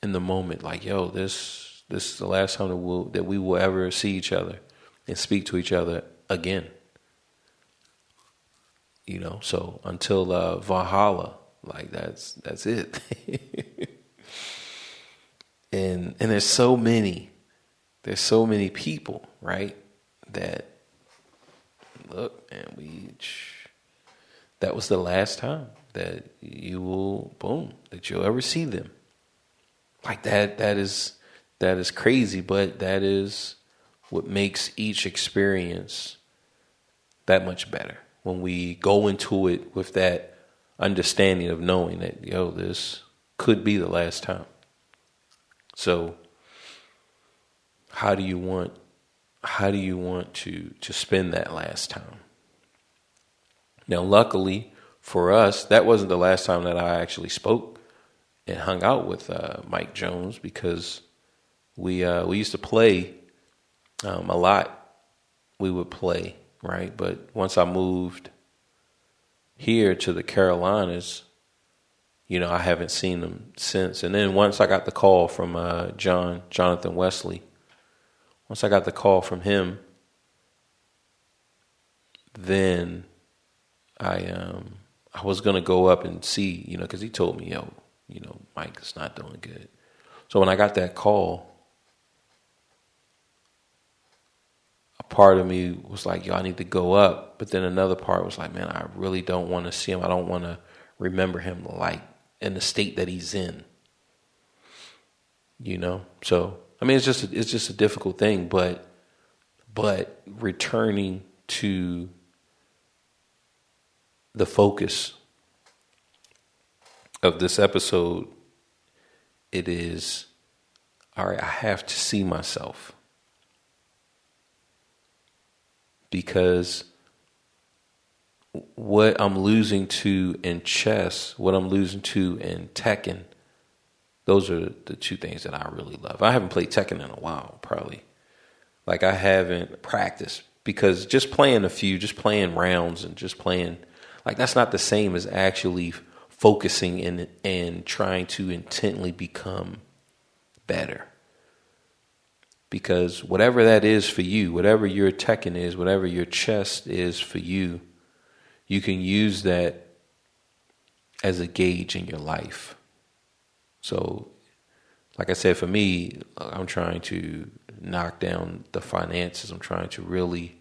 Speaker 1: in the moment. Like, yo, this is the last time that we will ever see each other and speak to each other again. So until Valhalla, like that's it. and there's so many people, right? That look, and that was the last time that you'll ever see them. Like that is crazy, but that is what makes each experience that much better. When we go into it with that understanding of knowing that, this could be the last time. So how do you want to spend that last time? Now, luckily for us, that wasn't the last time that I actually spoke and hung out with Mike Jones, because we used to play a lot. We would play, right? But once I moved here to the Carolinas, I haven't seen him since. And then once I got the call from Jonathan Wesley, once I got the call from him, then I was gonna go up and see, because he told me, yo, Mike is not doing good. So when I got that call, a part of me was like, yo, I need to go up. But then another part was like, man, I really don't want to see him. I don't want to remember him like in the state that he's in. So I mean, it's just a difficult thing, but returning to the focus of this episode, it is, all right, I have to see myself, because what I'm losing to in chess, what I'm losing to in Tekken, those are the two things that I really love. I haven't played Tekken in a while, probably. Like, I haven't practiced, because just playing rounds and just playing, like, that's not the same as actually focusing and trying to intently become better. Because whatever that is for you, whatever your Tekken is, whatever your chess is for you, you can use that as a gauge in your life. So, like I said, for me, I'm trying to knock down the finances. I'm trying to really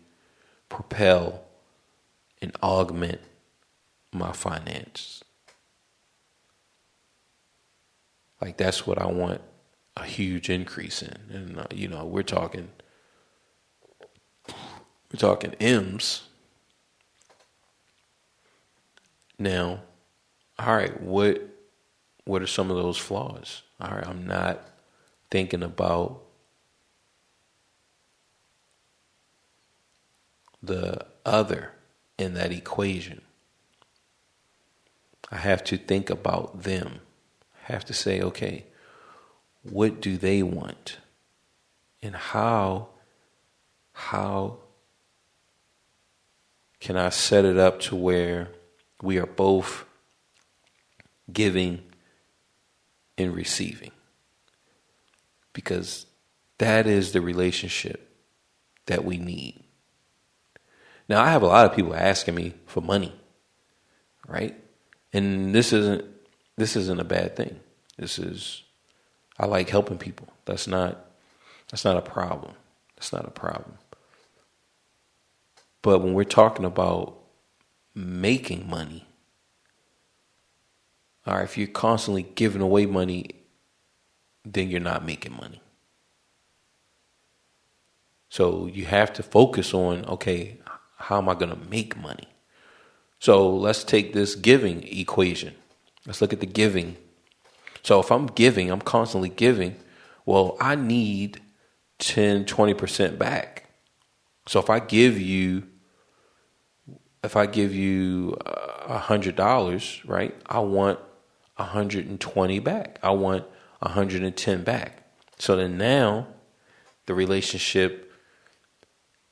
Speaker 1: propel and augment my finance. Like, that's what I want a huge increase in. And, we're talking M's. Now, all right, what are some of those flaws? All right, I'm not thinking about the other in that equation. I have to think about them. I have to say, okay, what do they want? And how can I set it up to where we are both giving and receiving? Because that is the relationship that we need. Now, I have a lot of people asking me for money, right? And this isn't a bad thing. I like helping people. That's not a problem. That's not a problem. But when we're talking about making money, all right, if you're constantly giving away money, then you're not making money. So you have to focus on, okay, how am I going to make money? So let's take this giving equation. Let's look at the giving. So if I'm giving, I'm constantly giving, well, I need 10, 20% back. So if I give you $100, right, I want 120 back. I want 110 back. So then now the relationship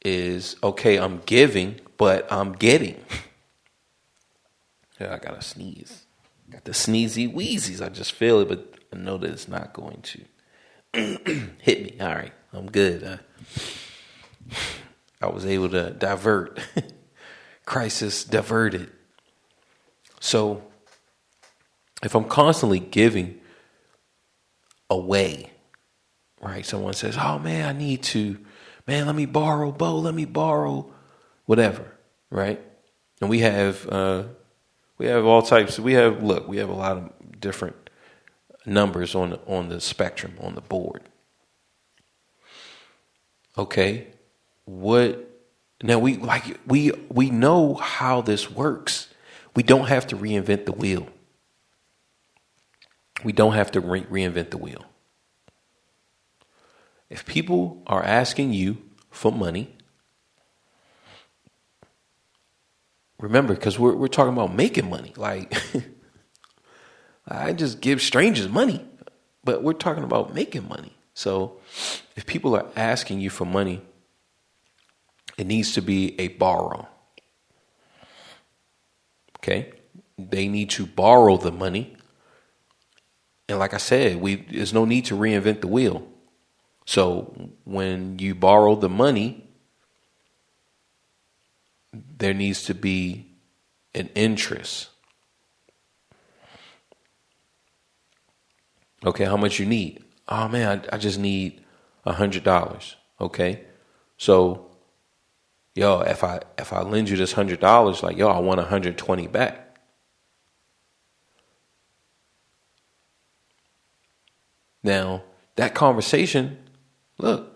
Speaker 1: is, okay, I'm giving, but I'm getting. Yeah, I gotta sneeze. Got the sneezy wheezies. I just feel it, but I know that it's not going to hit me. All right, I'm good. I was able to divert. Crisis diverted. So if I'm constantly giving away, right? Someone says, oh man, let me borrow, Bo, let me borrow, whatever, right? And we have all types. We have a lot of different numbers on the spectrum, on the board. Okay. Now we know how this works. We don't have to reinvent the wheel. We don't have to reinvent the wheel. If people are asking you for money, remember, because we're talking about making money. Like, I just give strangers money, but we're talking about making money. So if people are asking you for money, it needs to be a borrow. Okay? They need to borrow the money. And like I said, there's no need to reinvent the wheel. So when you borrow the money, there needs to be an interest. Okay, how much you need? Oh man, I just need $100. Okay, so yo, if I lend you this $100, like yo, I want 120 back. Now that conversation, look,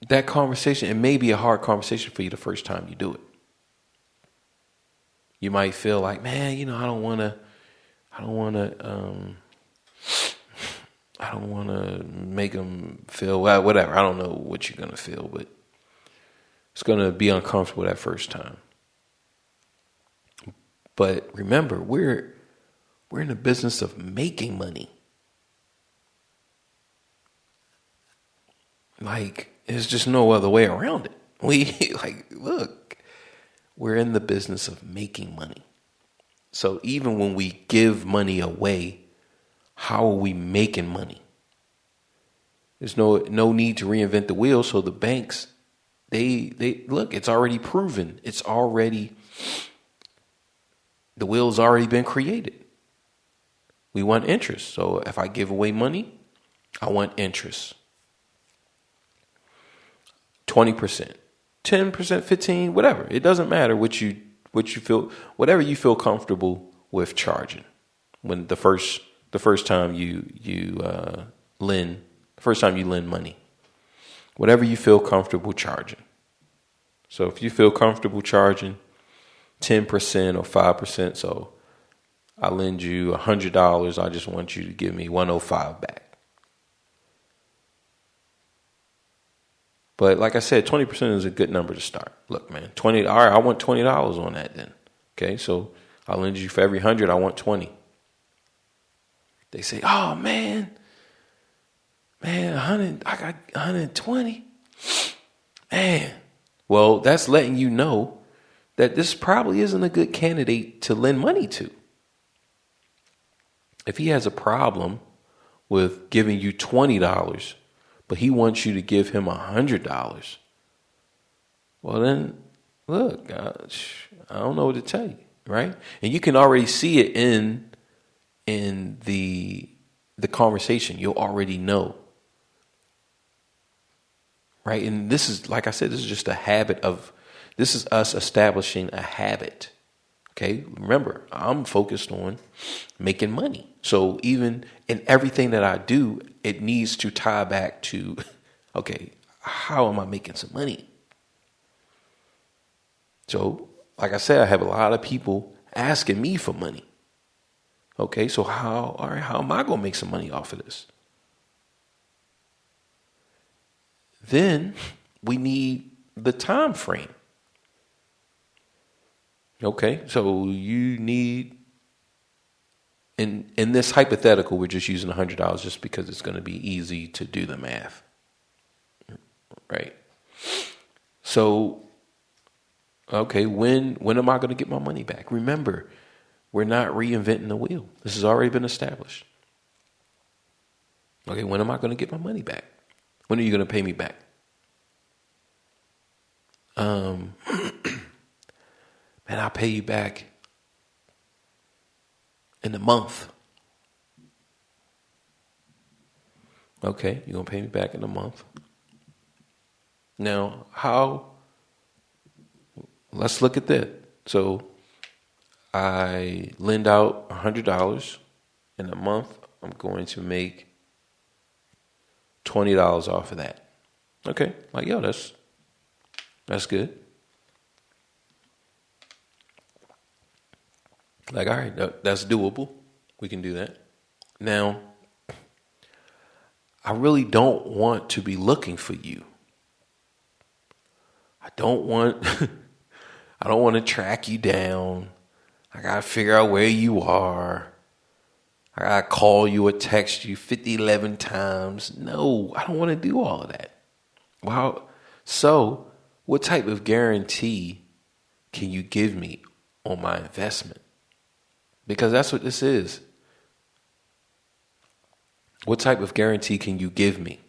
Speaker 1: that conversation, it may be a hard conversation for you the first time you do it. You might feel like, man, I don't want to make them feel whatever. I don't know what you're going to feel, but it's going to be uncomfortable that first time. But remember, we're in the business of making money. Like, there's just no other way around it. Look, we're in the business of making money. So even when we give money away, how are we making money? There's no need to reinvent the wheel. So the banks, they look, it's already proven. The wheel's already been created. We want interest. So if I give away money, I want interest. 20%, 10%, 15%, whatever. It doesn't matter what you feel, whatever you feel comfortable with charging. When the first time you lend money, whatever you feel comfortable charging. So if you feel comfortable charging 10% or 5%, so I lend you $100, I just want you to give me 105 back. But like I said, 20% is a good number to start. Look, man, 20. All right, I want $20 on that then. Okay, so I'll lend you for every 100, I want 20. They say, oh man, 100, I got 120. Man, well, that's letting you know that this probably isn't a good candidate to lend money to. If he has a problem with giving you $20, but he wants you to give him $100, well then, look, I don't know what to tell you, right? And you can already see it in the conversation. You'll already know, right? And this is, like I said, this is just this is us establishing a habit. Okay, remember, I'm focused on making money. So even in everything that I do, it needs to tie back to, okay, how am I making some money? So, like I said, I have a lot of people asking me for money. Okay, so how am I going to make some money off of this? Then we need the time frame. Okay, so you need, in this hypothetical, we're just using $100 just because it's going to be easy to do the math, right? So, okay, when am I going to get my money back? Remember, we're not reinventing the wheel. This has already been established. Okay, when am I going to get my money back? When are you going to pay me back? Man, I'll pay you back in a month. Okay, you're going to pay me back in a month. Now, let's look at that. So I lend out $100 in a month. I'm going to make $20 off of that. Okay, like, yo, that's good. Like, all right, that's doable. We can do that. Now, I really don't want to be looking for you. I don't want to track you down. I got to figure out where you are. I got to call you or text you 11 times. No, I don't want to do all of that. Wow. So what type of guarantee can you give me on my investment? Because that's what this is. What type of guarantee can you give me?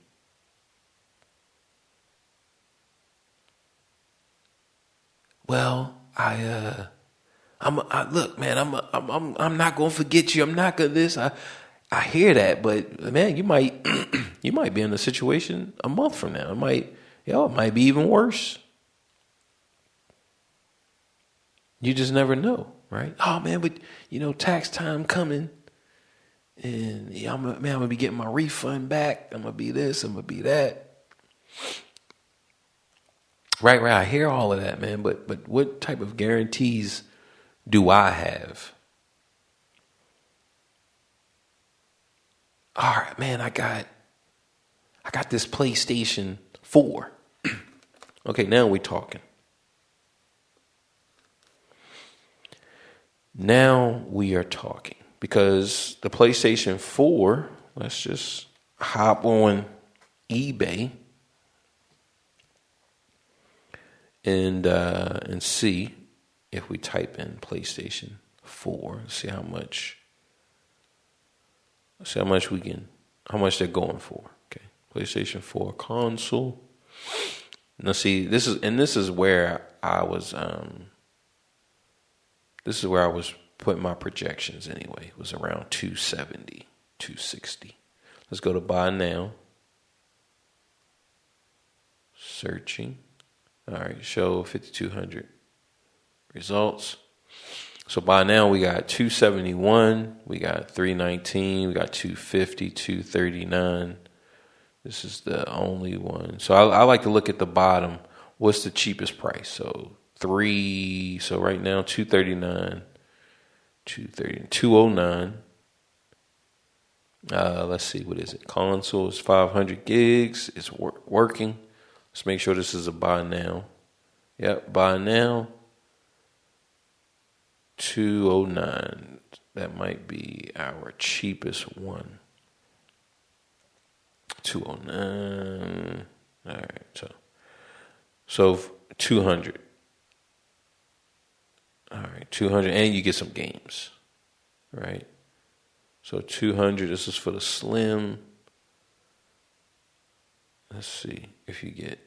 Speaker 1: well, look, man, I'm not gonna forget you. I'm not gonna this. I hear that, but man, you might you might be in a situation a month from now. It might be even worse. You just never know, right? Oh man, but tax time coming, and I'm gonna be getting my refund back. I'm gonna be this. I'm gonna be that. Right. I hear all of that, man. But what type of guarantees do I have? All right, man. I got this PlayStation 4. Okay, now we're talking. Now we are talking because the PlayStation 4. Let's just hop on eBay. And see if we type in PlayStation 4, see how much how much they're going for. Okay, PlayStation 4 console. Now see, this is where I was putting my projections anyway. It was around 270, 260. Let's go to buy now. Searching. All right, show 5,200 results. So by now we got 271, we got 319, we got 250, 239. This is the only one. So I like to look at the bottom. What's the cheapest price? So right now 239, 209. Let's see, what is it? Console is 500 gigs. It's working. Let's make sure this is a buy now. Yep, buy now. 209. That might be our cheapest one. 209. All right, so 200. All right, 200, and you get some games, right? So 200. This is for the slim. Let's see if you get.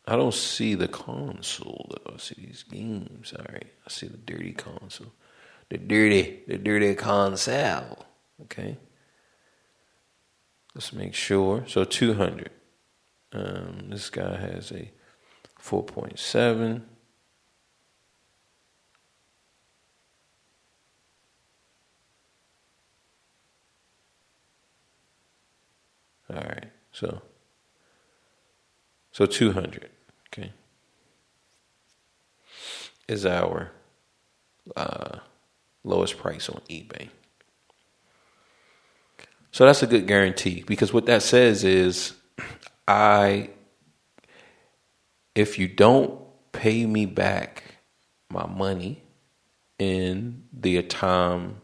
Speaker 1: I don't see the console though. I see these games. All right, I see the dirty console, the dirty console. Okay, let's make sure. So 200. This guy has a 4.7. All right, so 200, okay, is our lowest price on eBay. So that's a good guarantee, because what that says is, if you don't pay me back my money in the time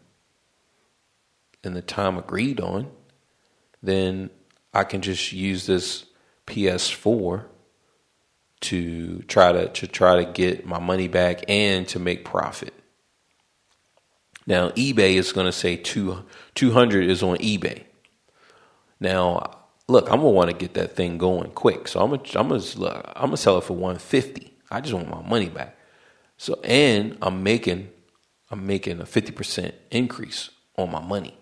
Speaker 1: agreed on, then I can just use this PS4 to try to get my money back and to make profit. Now eBay is going to say 200 is on eBay. Now look, I'm gonna want to get that thing going quick, so I'm gonna sell it for 150. I just want my money back. So, and I'm making a 50% increase on my money.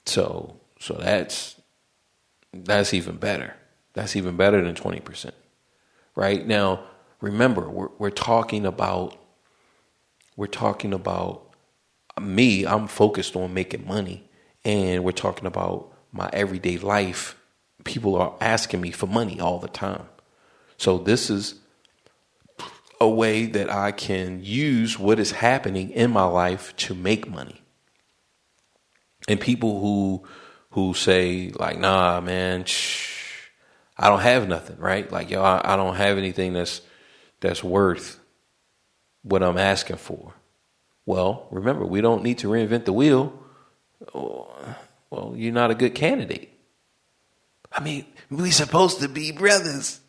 Speaker 1: So that's even better. That's even better than 20%. Right? Now, remember, we're talking about me. I'm focused on making money, and we're talking about my everyday life. People are asking me for money all the time. So this is a way that I can use what is happening in my life to make money. And people who say like, nah, man, I don't have nothing, right? Like, yo, I don't have anything that's worth what I'm asking for. Well, remember, we don't need to reinvent the wheel. Well, you're not a good candidate. I mean, we supposed to be brothers.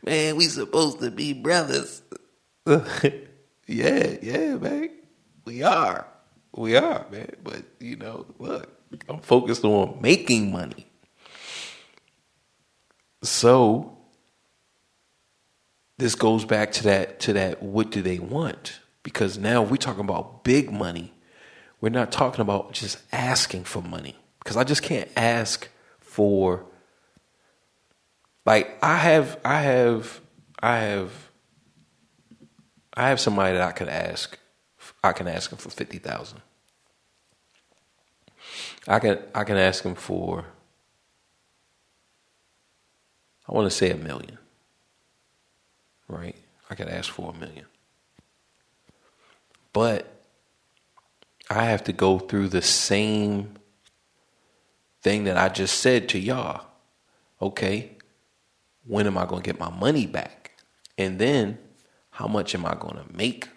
Speaker 1: Man, we supposed to be brothers. Yeah, man. We are, man. But, look, I'm focused on making money. So this goes back to that what do they want? Because now we're talking about big money. We're not talking about just asking for money. Because I just can't ask for, like, I have somebody that I can ask him for 50,000. I can ask him for, I want to say $1 million. Right? I could ask for $1 million. But I have to go through the same thing that I just said to y'all. Okay, when am I going to get my money back? And then how much am I going to make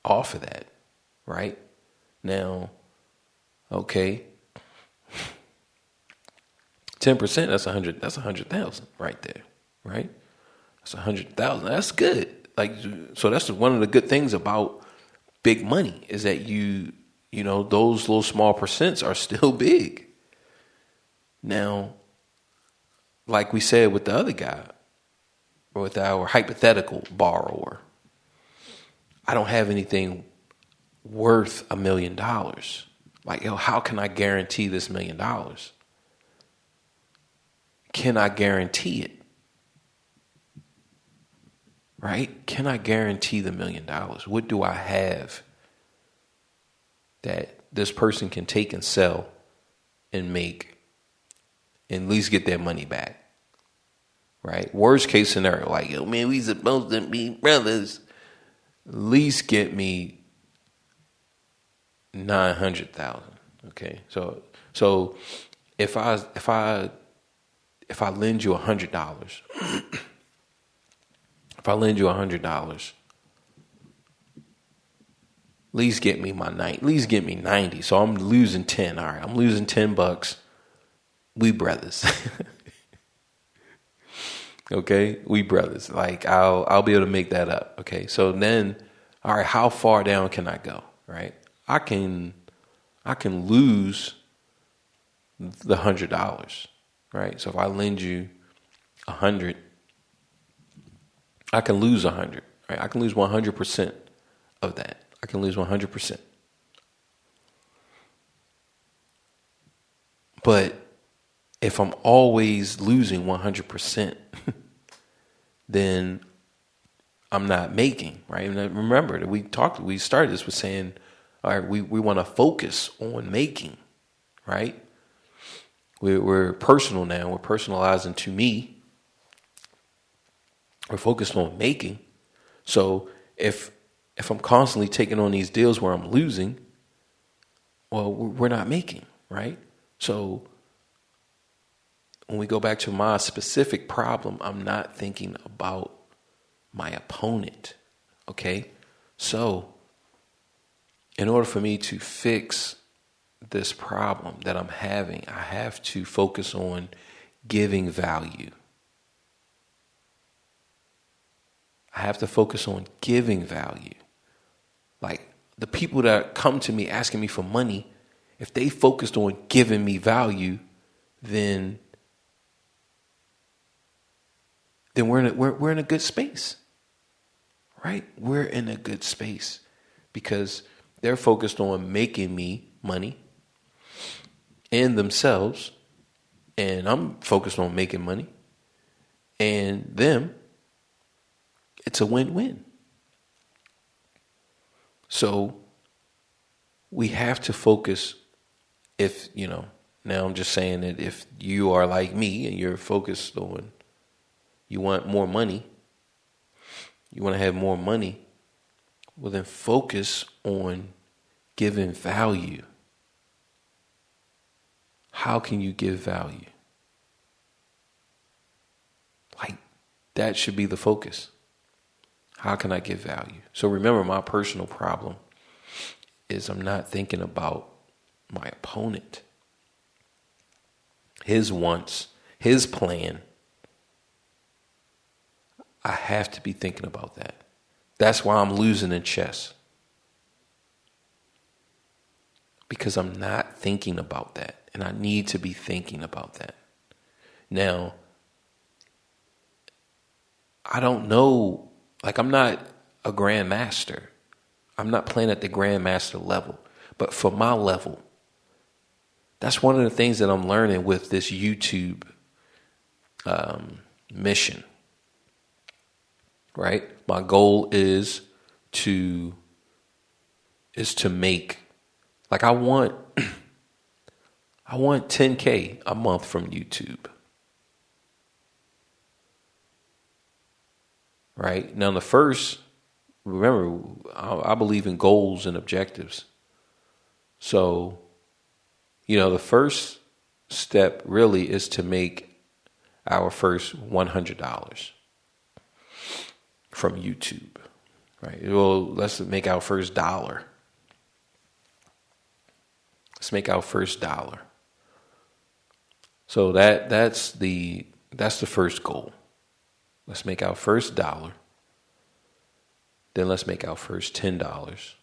Speaker 1: off of that? Right? Now, okay, 10%, that's 100,000 right there. Right? That's 100,000. That's good. Like, so that's one of the good things about big money is that you know, those little small percents are still big. Now, like we said with the other guy, or with our hypothetical borrower, I don't have anything worth $1 million. Like, how can I guarantee this $1 million? Can I guarantee it? Right? Can I guarantee the $1 million? What do I have that this person can take and sell and make and at least get their money back? Right? Worst case scenario, like, yo, man, we supposed to be brothers. At least get me 900,000. Okay. So if I lend you $100, if I lend you $100, at least get me at least get me 90. So I'm losing 10. All right, I'm losing $10. We brothers. Okay, we brothers. Like, I'll be able to make that up. Okay, so then, all right, how far down can I go? Right, I can lose the $100. Right, so if I lend you 100, I can lose 100. Right, I can lose 100% of that. I can lose 100%. But if I'm always losing 100%, then I'm not making, right? And remember that we started this with saying, all right, we want to focus on making, right? We're personal now. We're personalizing to me. We're focused on making. So if I'm constantly taking on these deals where I'm losing, well, we're not making, right? So when we go back to my specific problem, I'm not thinking about my opponent, okay? So in order for me to fix this problem that I'm having, I have to focus on giving value. I have to focus on giving value. Like, the people that come to me asking me for money, if they focused on giving me value, then we're in a good space, right? We're in a good space because they're focused on making me money and themselves, and I'm focused on making money and them. It's a win-win. So we have to focus. If, now I'm just saying that if you are like me and you're focused on, you want more money, you want to have more money, well, then focus on giving value. How can you give value? Like, that should be the focus. How can I give value? So remember, my personal problem is I'm not thinking about my opponent, his wants, his plan. I have to be thinking about that. That's why I'm losing in chess. Because I'm not thinking about that. And I need to be thinking about that. Now, I don't know. Like, I'm not a grandmaster. I'm not playing at the grandmaster level. But for my level, that's one of the things that I'm learning with this YouTube mission. Right? My goal is to make, like, I want 10K a month from YouTube. Right? Now, remember, I believe in goals and objectives. So, the first step really is to make our first $100 from YouTube. Right? Well, let's make our first dollar. Let's make our first dollar. So that's the first goal. Let's make our first dollar. Then let's make our first $10.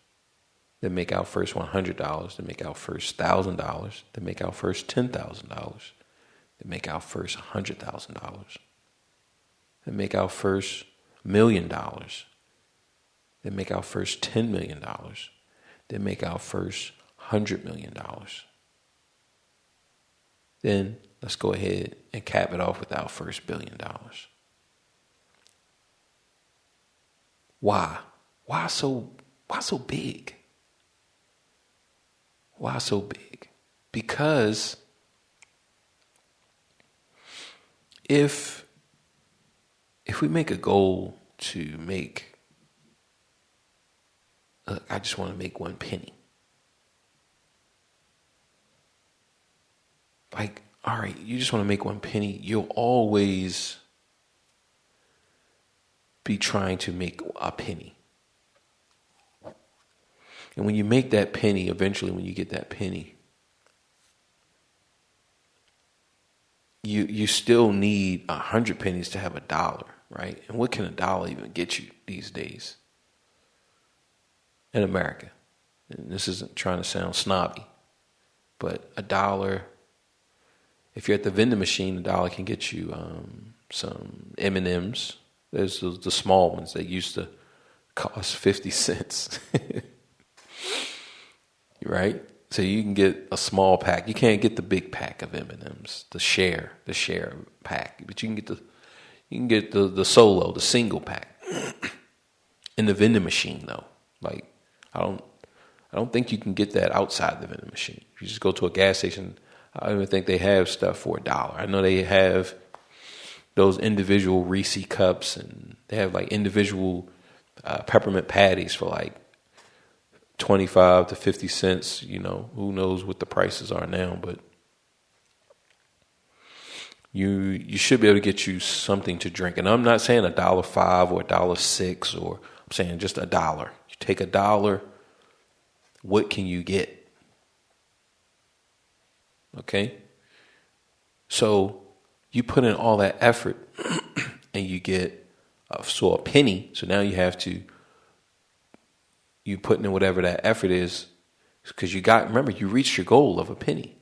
Speaker 1: Then make our first $100. Then make our first $1,000. Then make our first $10,000. Then make our first $100,000. Then make our first $1 million. Then make our first $10 million. Then make our first $100 million. Then let's go ahead and cap it off with our first $1 billion. Why? Why so big? Why so big? Because if we make a goal to make, I just want to make 1 penny. Like, all right, you just want to make 1 penny. You'll always be trying to make a penny. And when you make that penny, eventually when you get that penny, you still need 100 pennies to have $1, right? And what can $1 even get you these days in America? And this isn't trying to sound snobby, but $1, if you're at the vending machine, $1 can get you some M&Ms. There's the small ones that used to cost 50 cents. Right? So you can get a small pack. You can't get the big pack of M&Ms, the share pack, but you can get the solo, the single pack. In the vending machine though. Like, I don't think you can get that outside the vending machine. If you just go to a gas station, I don't even think they have stuff for $1. I know they have those individual Reese cups, and they have like individual peppermint patties for like 25 to 50 cents. Who knows what the prices are now, but you should be able to get you something to drink. And I'm not saying $1.05 or $1.06, or I'm saying just $1. You take $1, what can you get? Okay? So you put in all that effort and you get a penny. So now you put in whatever that effort is, because remember, you reached your goal of a penny.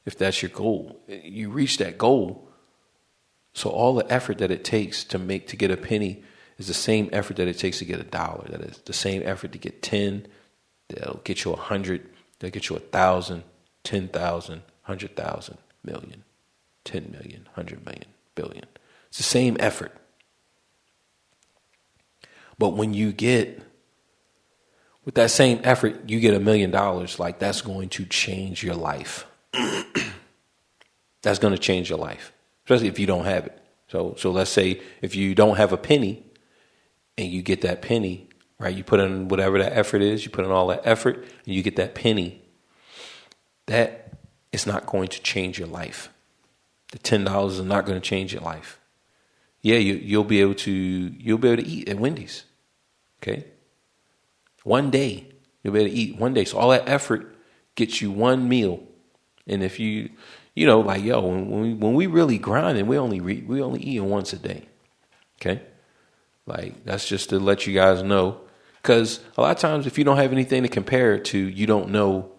Speaker 1: If that's your goal, you reach that goal. So all the effort that it takes to get a penny is the same effort that it takes to get $1. That is the same effort to get 10. That'll get you 100. That'll get you 1,000, 10,000, 100,000, million, 10 million, 100 million, billion. It's the same effort. But when you get, with that same effort, you get $1 million, like, that's going to change your life. That's going to change your life, especially if you don't have it. So let's say if you don't have a penny and you get that penny, right? You put in whatever that effort is, you put in all that effort and you get that penny. That is not going to change your life. The $10 is not going to change your life. Yeah, you'll be able to eat at Wendy's. Okay? One day, you'll be able to eat one day. So all that effort gets you one meal. And if when we really grinding, we only eating once a day. Okay? Like, that's just to let you guys know. Because a lot of times, if you don't have anything to compare it to, you don't know,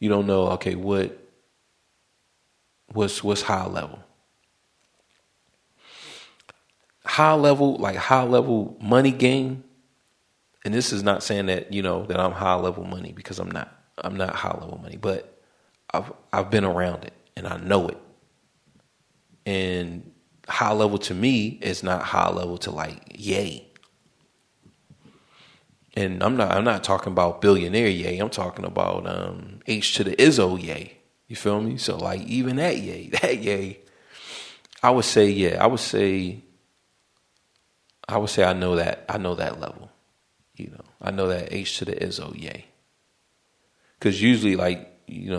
Speaker 1: okay, what's high level? high level money game. And this is not saying that, that I'm high level money, because I'm not high level money, but I've been around it and I know it. And high level to me is not high level to like Ye. And I'm not talking about billionaire Ye. I'm talking about H to the Izzo Ye. You feel me? So like even that Ye, I would say I know that level. I know that H to the Izzo Ye. Because usually, like,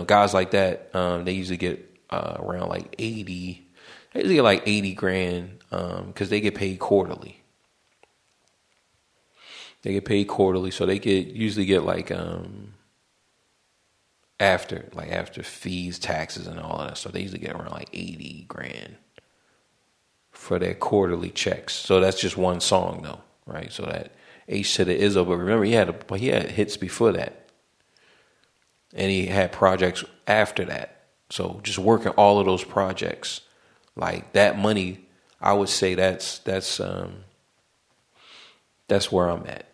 Speaker 1: guys like that, they usually get around like 80. They usually get like 80 grand because they get paid quarterly. They get paid quarterly, so they usually get like after fees, taxes, and all of that. So they usually get around like 80 grand for their quarterly checks. So that's just one song though, right? So that H to the Izzo, but remember he had hits before that, and he had projects after that. So just working all of those projects, like that money, I would say that's where I'm at,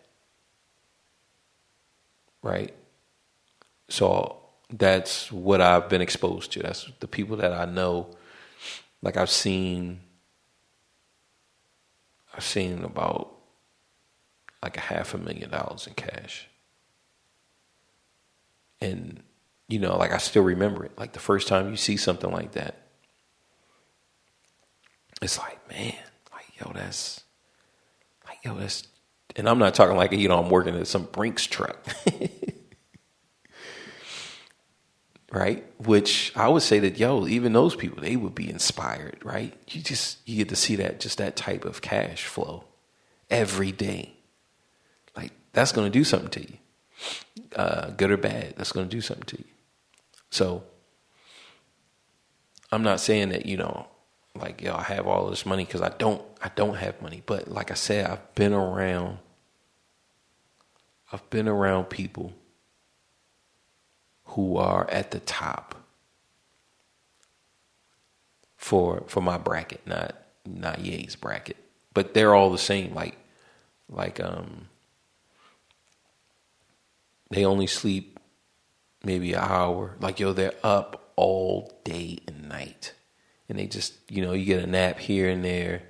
Speaker 1: right? So that's what I've been exposed to. That's the people that I know. Like I've seen about like $500,000 in cash. And, like I still remember it. Like the first time you see something like that, it's like, man, that's, and I'm not talking like, I'm working at some Brinks truck. Right? Which I would say that, even those people, they would be inspired, right? You get to see that type of cash flow every day. Like that's going to do something to you, good or bad. That's going to do something to you. So I'm not saying that, I have all this money, because I don't have money. But like I said, I've been around people who are at the top for my bracket, not Ye's bracket, but they're all the same. Like they only sleep maybe an hour. Like they're up all day and night, and they just you get a nap here and there.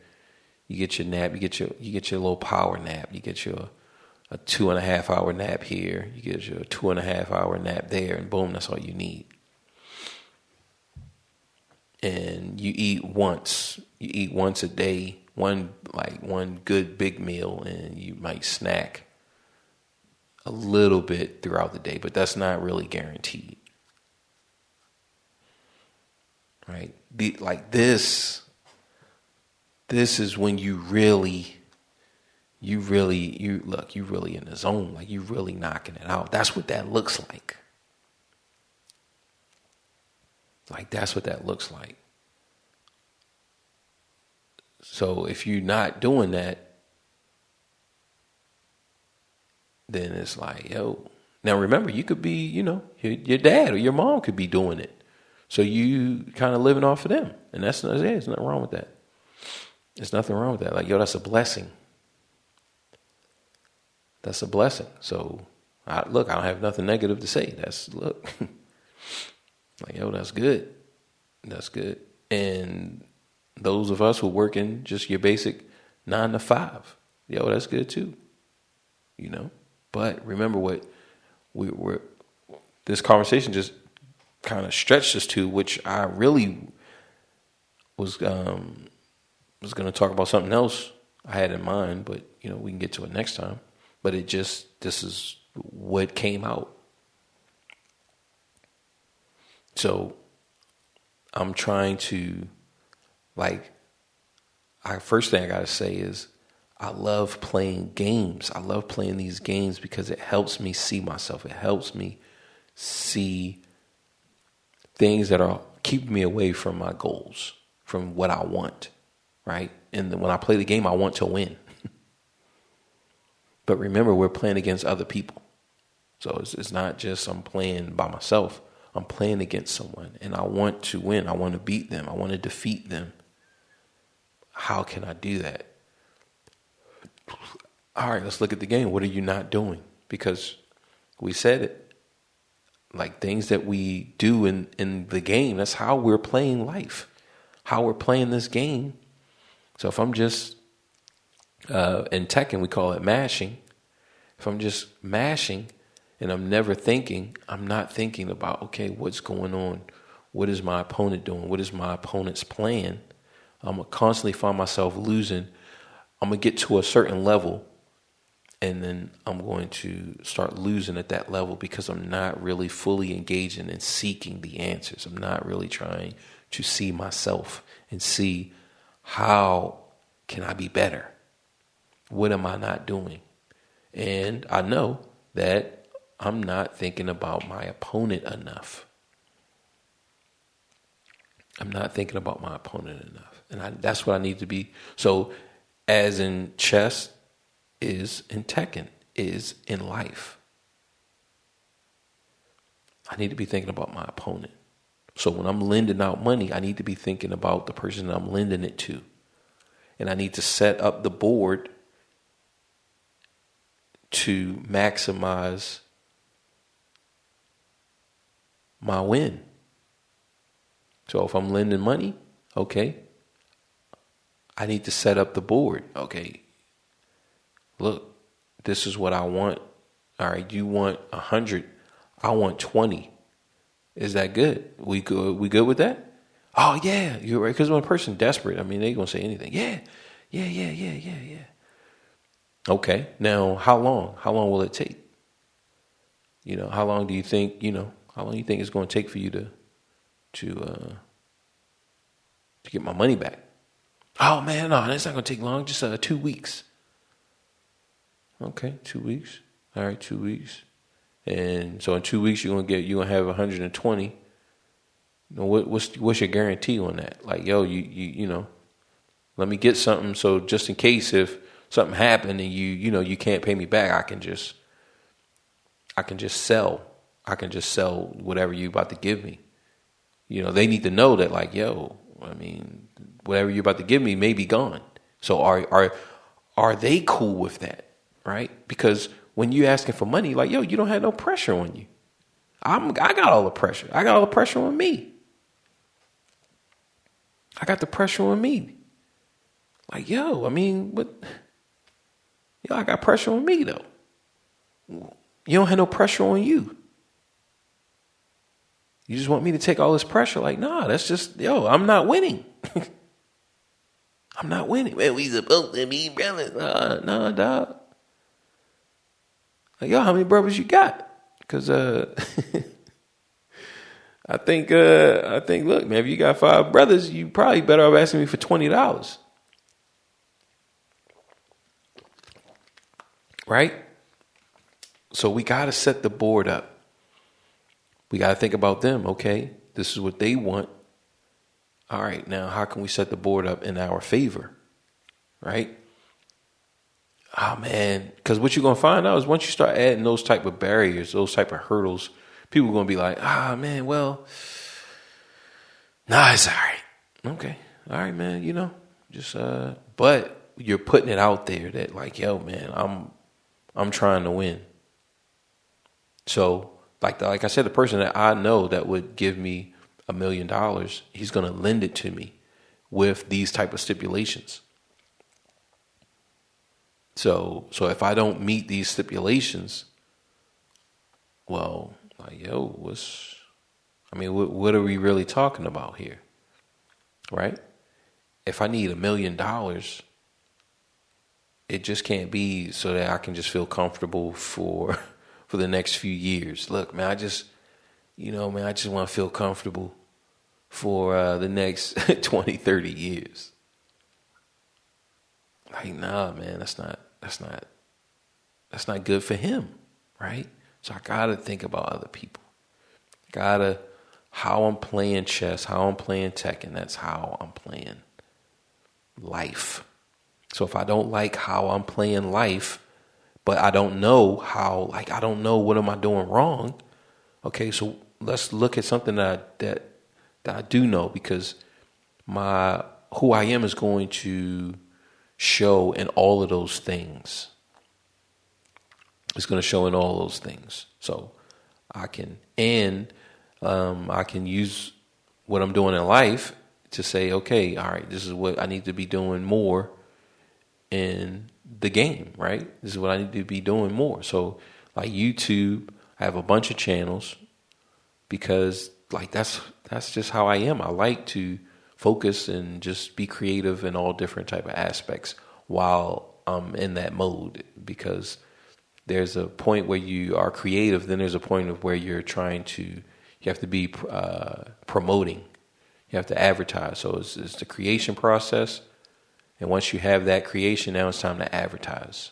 Speaker 1: You get your nap. You get your little power nap. You get your a 2.5 hour nap here, you get your 2.5 hour nap there, and boom, that's all you need. And you eat once a day, one good big meal, and you might snack a little bit throughout the day, but that's not really guaranteed. Right? This is when you really in the zone, like you really knocking it out. That's what that looks like. Like that's what that looks like. So if you're not doing that, then it's like, now remember, you could be, your dad or your mom could be doing it. So you kind of living off of them. And there's nothing wrong with that. There's nothing wrong with that. Like, that's a blessing. That's a blessing. So, I don't have nothing negative to say. That's good. That's good. And those of us who work in just your basic 9 to 5, that's good too. But remember what this conversation just kind of stretched us to, which I really was going to talk about something else I had in mind, but we can get to it next time. But this is what came out. So I'm trying to, first thing I got to say is I love playing games. I love playing these games because it helps me see myself. It helps me see things that are keeping me away from my goals, from what I want, right? And when I play the game, I want to win. But remember, we're playing against other people. So it's not just I'm playing by myself. I'm playing against someone, and I want to win. I want to beat them. I want to defeat them. How can I do that? all right, let's look at the game. What are you not doing? Because we said it. Like things that we do in the game, that's how we're playing life, how we're playing this game. So if I'm just, in Tekken, we call it mashing. If I'm just mashing and I'm never thinking, I'm not thinking about, okay, what's going on? What is my opponent doing? What is my opponent's plan? I'm going to constantly find myself losing. I'm going to get to a certain level, and then I'm going to start losing at that level because I'm not really fully engaging and seeking the answers. I'm not really trying to see myself and see how can I be better? What am I not doing? And I know that I'm not thinking about my opponent enough. I'm not thinking about my opponent enough. And that's what I need to be. So as in chess is in Tekken, is in life. I need to be thinking about my opponent. So when I'm lending out money, I need to be thinking about the person that I'm lending it to. And I need to set up the board to maximize my win. So if I'm lending money, okay, I need to set up the board. Okay, look, this is what I want. All right, you want 100, I want 20. Is that good? We good with that? Oh yeah, you're right. Because when a person desperate, I mean, they're gonna say anything. Yeah. Okay, now how long? How long will it take? How long do you think? How long do you think it's going to take for you to get my money back? Oh man, no, that's not going to take long. Just 2 weeks. Okay, 2 weeks. All right, 2 weeks. And so in 2 weeks you're gonna have 120. What's your guarantee on that? Like, yo, you let me get something so just in case if something happened and you can't pay me back, I can just sell. I can just sell whatever you about to give me. They need to know that, like, yo, I mean, whatever you're about to give me may be gone. So are they cool with that? Right? Because when you're asking for money, like, yo, you don't have no pressure on you. I got all the pressure. I got all the pressure on me. I got the pressure on me. Like, yo, I mean, I got pressure on me, though. You don't have no pressure on you. You just want me to take all this pressure? Like, nah, that's just, yo, I'm not winning. I'm not winning. Man, we supposed to be brothers. Nah, dog. Like, yo, how many brothers you got? Because I think, look, man, if you got 5 brothers, you probably better off asking me for $20. Right? So we got to set the board up. We got to think about them. Okay, this is what they want. All right, now how can we set the board up in our favor? Right? Oh, man, because what you're going to find out is once you start adding those type of barriers, those type of hurdles, people are going to be like, man, well, nah, it's all right. Okay, all right, man, just, but you're putting it out there that like, yo, man, I'm trying to win. So like I said, the person that I know that would give me $1 million, he's going to lend it to me with these type of stipulations. So if I don't meet these stipulations, well, like, yo, what are we really talking about here? Right? If I need $1 million, it just can't be so that I can just feel comfortable for the next few years. Look, man, I just want to feel comfortable for the next 20, 30 years. Like, nah, man, that's not good for him, right? So I gotta think about other people. How I'm playing chess, how I'm playing Tekken, that's how I'm playing life. So if I don't like how I'm playing life, but I don't know I don't know what am I doing wrong. Okay, so let's look at something that I do know, because who I am is going to show in all of those things. It's going to show in all those things. So I can use what I'm doing in life to say, okay, all right, this is what I need to be doing more in the game, right? This is what I need to be doing more. So like YouTube, I have a bunch of channels because like that's just how I am. I like to focus and just be creative in all different type of aspects while I'm in that mode, because there's a point where you are creative, then there's a point of where you have to be promoting. You have to advertise. So it's the creation process. And once you have that creation, now it's time to advertise.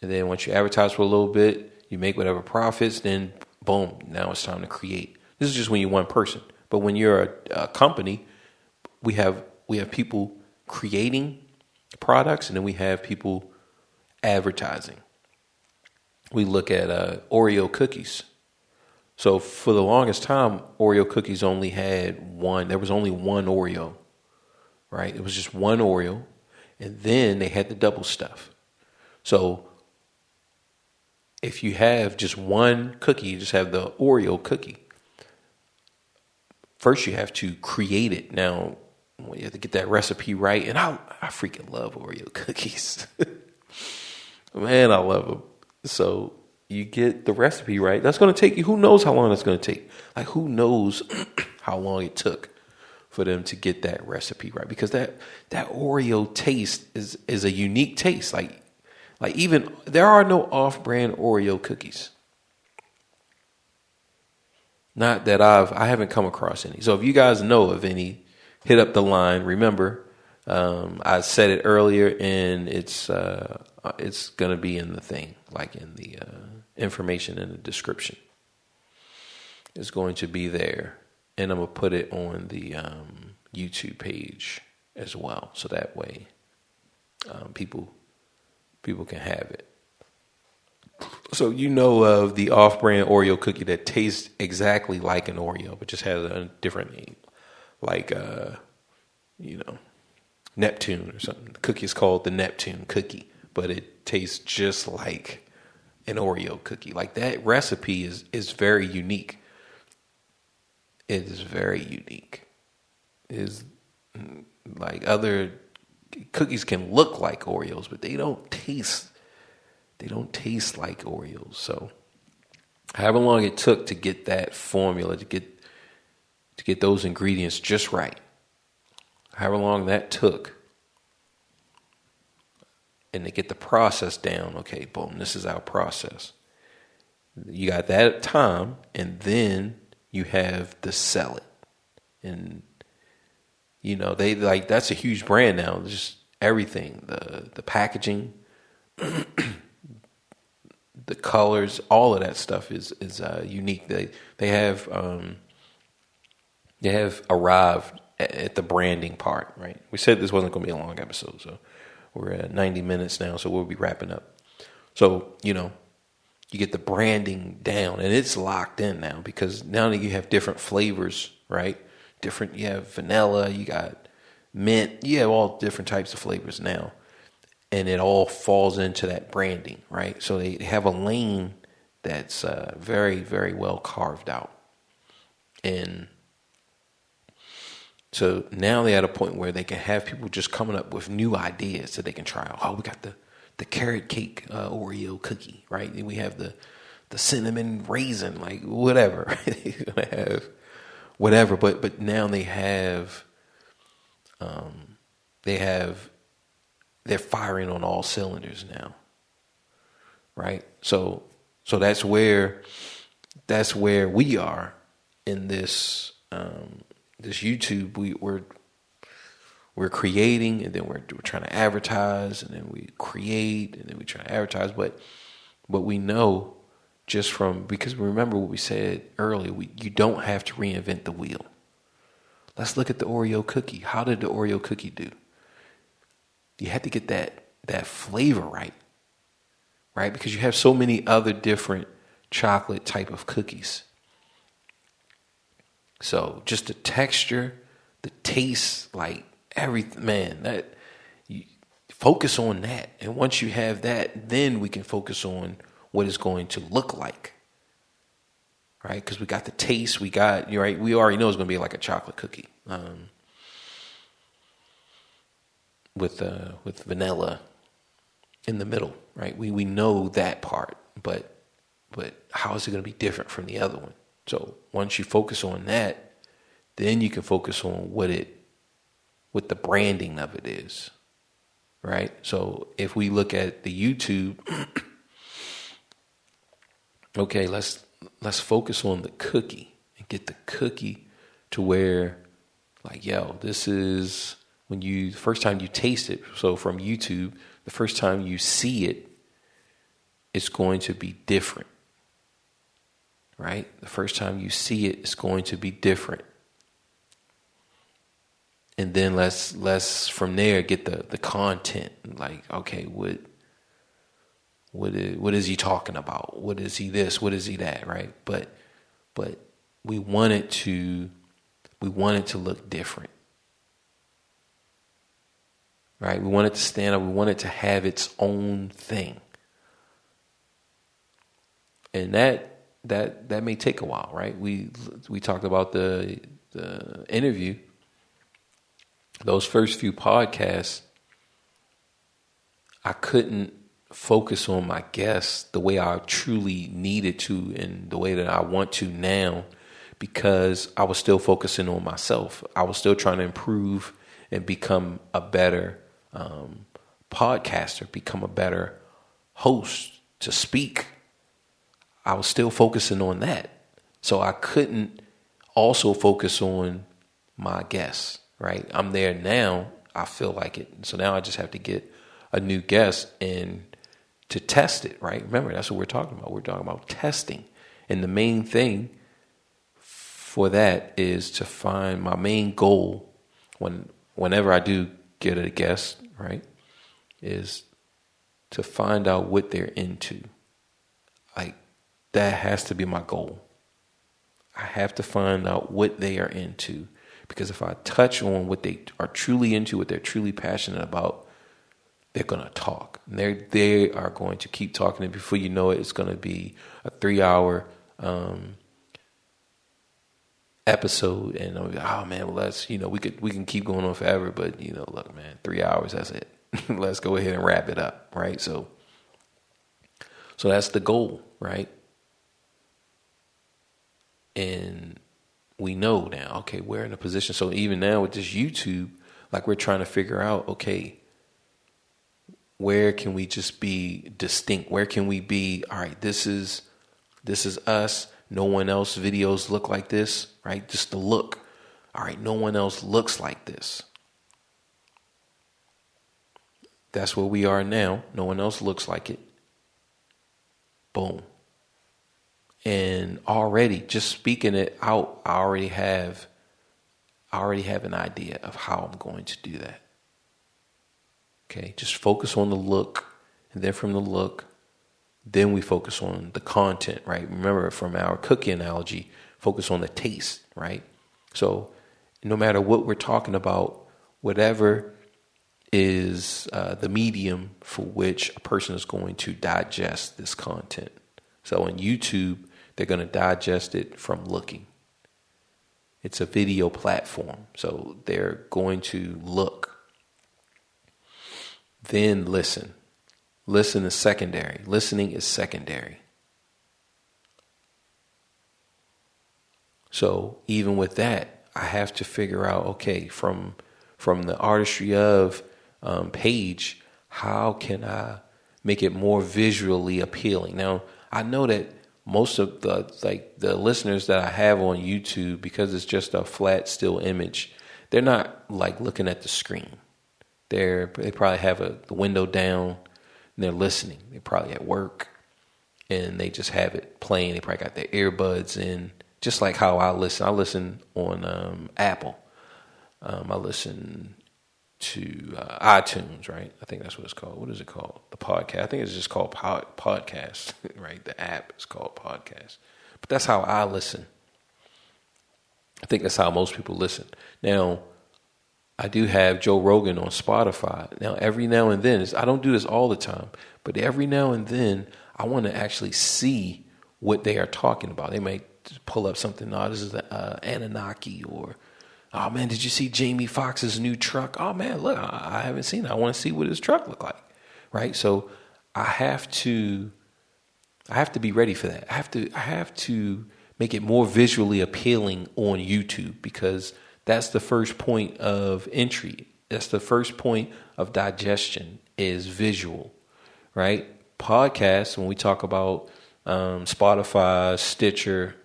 Speaker 1: And then once you advertise for a little bit, you make whatever profits, then boom, now it's time to create. This is just when you're one person. But when you're a company, we have people creating products, and then we have people advertising. We look at Oreo cookies. So for the longest time, Oreo cookies only had one. There was only one Oreo, right? It was just one Oreo, and then they had the double stuff. So if you have just one cookie, you just have the Oreo cookie. First, you have to create it. Now, you have to get that recipe right, and I freaking love Oreo cookies. Man, I love them. So you get the recipe right. That's going to take you, who knows how long that's going to take? Like, who knows how long it took for them to get that recipe right? Because that Oreo taste is a unique taste. Like even, there are no off-brand Oreo cookies. Not that I haven't come across any. So if you guys know of any, hit up the line. Remember, I said it earlier, and it's going to be in the thing, like in the information in the description. It's going to be there, and I'm going to put it on the YouTube page as well, so that way people can have it. So you know of the off-brand Oreo cookie that tastes exactly like an Oreo, but just has a different name, like Neptune or something. The cookie is called the Neptune cookie, but it tastes just like an Oreo cookie. Like, that recipe is very unique. It is very unique. It is like, other cookies can look like Oreos, but they don't taste like Oreos. So however long it took to get that formula, to get those ingredients just right, however long that took, and to get the process down, okay, boom, this is our process. You got that time, and then you have to sell it. And, they like, that's a huge brand now. Just everything, the packaging, the colors, all of that stuff is unique. They have arrived at the branding part, right? We said this wasn't going to be a long episode, so we're at 90 minutes now, so we'll be wrapping up. So, you get the branding down, and it's locked in now, because now that you have different flavors, right? You have vanilla, you got mint, you have all different types of flavors now. And it all falls into that branding, right? So they have a lane that's very, very well carved out. And so now they're at a point where they can have people just coming up with new ideas that they can try out. Oh, we got the carrot cake Oreo cookie, right? And we have the cinnamon raisin, like whatever. They're gonna have whatever, but now they're firing on all cylinders now, right? So that's where we are in this this YouTube. We're creating, and then we're trying to advertise, and then we create, and then we try to advertise. But we know, because remember what we said earlier, you don't have to reinvent the wheel. Let's look at the Oreo cookie. How did the Oreo cookie do? You had to get that flavor right? Because you have so many other different chocolate type of cookies. So just the texture, the taste, like everything, man, focus on that. And once you have that, then we can focus on what it's going to look like. Right? Because we got the taste, we already know it's going to be like a chocolate cookie. With vanilla in the middle, right? We know that part, but how is it going to be different from the other one? So once you focus on that, then you can focus on what the branding of it is, right? So if we look at the YouTube, okay, let's focus on the cookie and get the cookie to where, like, yo, this is when the first time you taste it. So from YouTube, the first time you see it, it's going to be different, right? The first time you see it, it's going to be different. And then let's from there get the content. Like, okay, what is he talking about? What is he this? What is he that? Right? But we want it to look different. Right? We want it to stand up. We want it to have its own thing. And that may take a while, right? We talked about the interview. Those first few podcasts, I couldn't focus on my guests the way I truly needed to and the way that I want to now, because I was still focusing on myself. I was still trying to improve and become a better podcaster, become a better host to speak. I was still focusing on that. So I couldn't also focus on my guests, right? I'm there now. I feel like it. So now I just have to get a new guest and to test it, right? Remember, that's what we're talking about. We're talking about testing. And the main thing for that is to find my main goal whenever I do get a guest, right, is to find out what they're into. Like, that has to be my goal. I have to find out what they are into, because if I touch on what they are truly into, what they're truly passionate about, they're going to talk. And they are going to keep talking, and before you know it, it's going to be a 3-hour episode, and I'm like, oh man, well, let's, we can keep going on forever, but look, man, 3 hours, that's it. Let's go ahead and wrap it up, right? So that's the goal, right? And we know now, okay, we're in a position. So even now with this YouTube, like, we're trying to figure out, okay, where can we just be distinct? Where can we be, all right, this is us. No one else videos look like this, right? Just the look. All right, no one else looks like this. That's where we are now. No one else looks like it. Boom. And already, just speaking it out, I already have an idea of how I'm going to do that. Okay, just focus on the look, and then from the look, then we focus on the content, right? Remember, from our cookie analogy, focus on the taste, right? So no matter what we're talking about, whatever is the medium for which a person is going to digest this content. So on YouTube, they're going to digest it from looking. It's a video platform, so they're going to look. Then listen. Listen is secondary. Listening is secondary. So even with that, I have to figure out, okay, from the artistry of page, how can I make it more visually appealing? Now, I know that most of the listeners that I have on YouTube, because it's just a flat still image, they're not like looking at the screen. They probably have the window down and they're listening. They're probably at work and they just have it playing. They probably got their earbuds in, just like how I listen. I listen on Apple. I listen to iTunes, right? I think that's what it's called. What is it called? The podcast. I think it's just called podcast, right? The app is called podcast. But that's how I listen. I think that's how most people listen. Now, I do have Joe Rogan on Spotify. Now, every now and then, I don't do this all the time, but every now and then, I want to actually see what they are talking about. They might pull up something, oh, this is the Anunnaki, or, oh man, did you see Jamie Foxx's new truck? Oh man, look, I haven't seen it. I want to see what his truck look like, right? So I have to be ready for that. I have to make it more visually appealing on YouTube, because that's the first point of entry. That's the first point of digestion, is visual, right? Podcasts, when we talk about Spotify, Stitcher,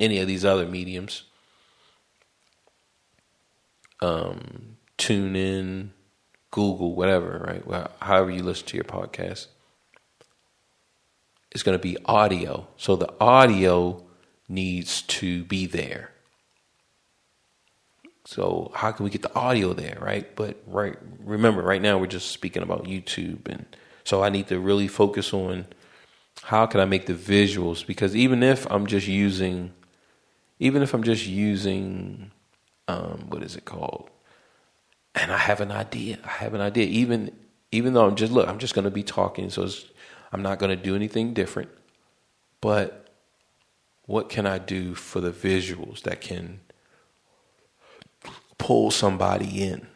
Speaker 1: any of these other mediums, TuneIn, Google, whatever, right? Well, however you listen to your podcast, it's going to be audio. So the audio needs to be there. So how can we get the audio there, right? But remember, right now we're just speaking about YouTube, and so I need to really focus on how can I make the visuals, because even if I'm just using, what is it called? And I have an idea. Even though I'm just going to be talking, so I'm not going to do anything different. But what can I do for the visuals that can pull somebody in,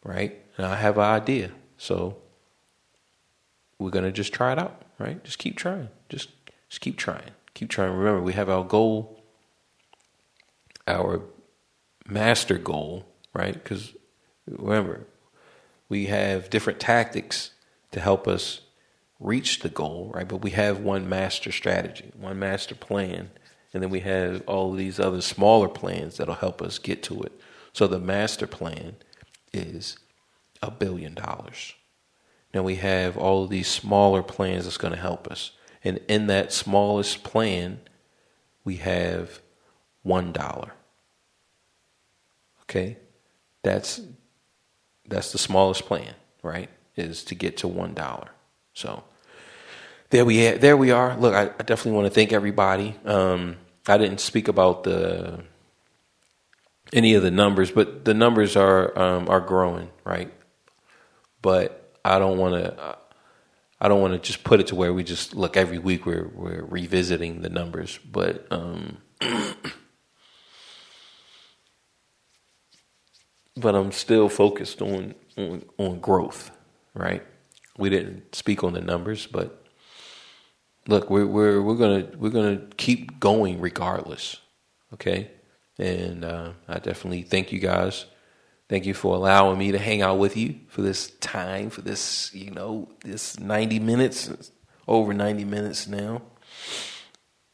Speaker 1: right? And I have an idea, so we're gonna just try it out, right? Just keep trying. Just keep trying. Keep trying. Remember, we have our goal, our master goal, right? Because remember, we have different tactics to help us reach the goal, right? But we have one master strategy, one master plan, and then we have all of these other smaller plans that'll help us get to it. So the master plan is $1 billion. Now we have all of these smaller plans that's going to help us. And in that smallest plan, we have $1. Okay? That's the smallest plan, right? Is to get to $1. So there we are. Look, I definitely want to thank everybody. I didn't speak about any of the numbers, but the numbers are growing, right? But I don't want to just put it to where we just look every week we're revisiting the numbers, but but I'm still focused on growth, right? We didn't speak on the numbers, but look, we're gonna keep going regardless, okay? And I definitely thank you guys. Thank you for allowing me to hang out with you for this time, for this, this 90 minutes, over 90 minutes now.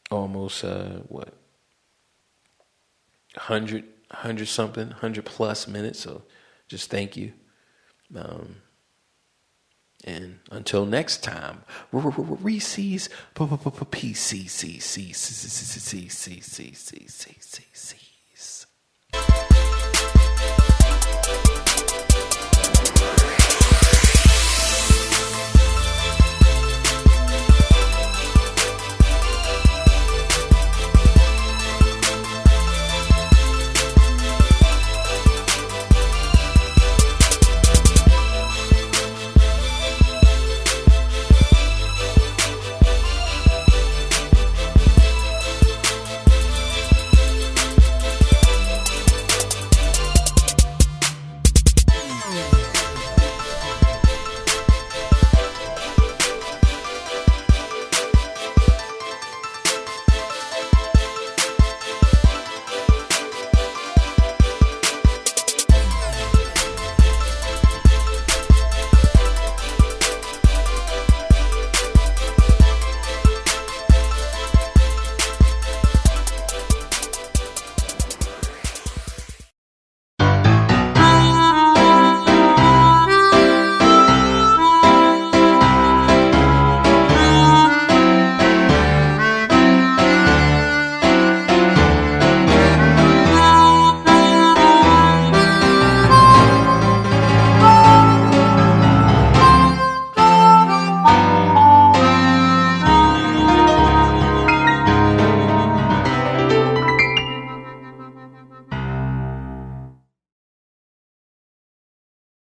Speaker 1: Almost, 100 something, 100 plus minutes. So just thank you. And until next time, Reese's PCC.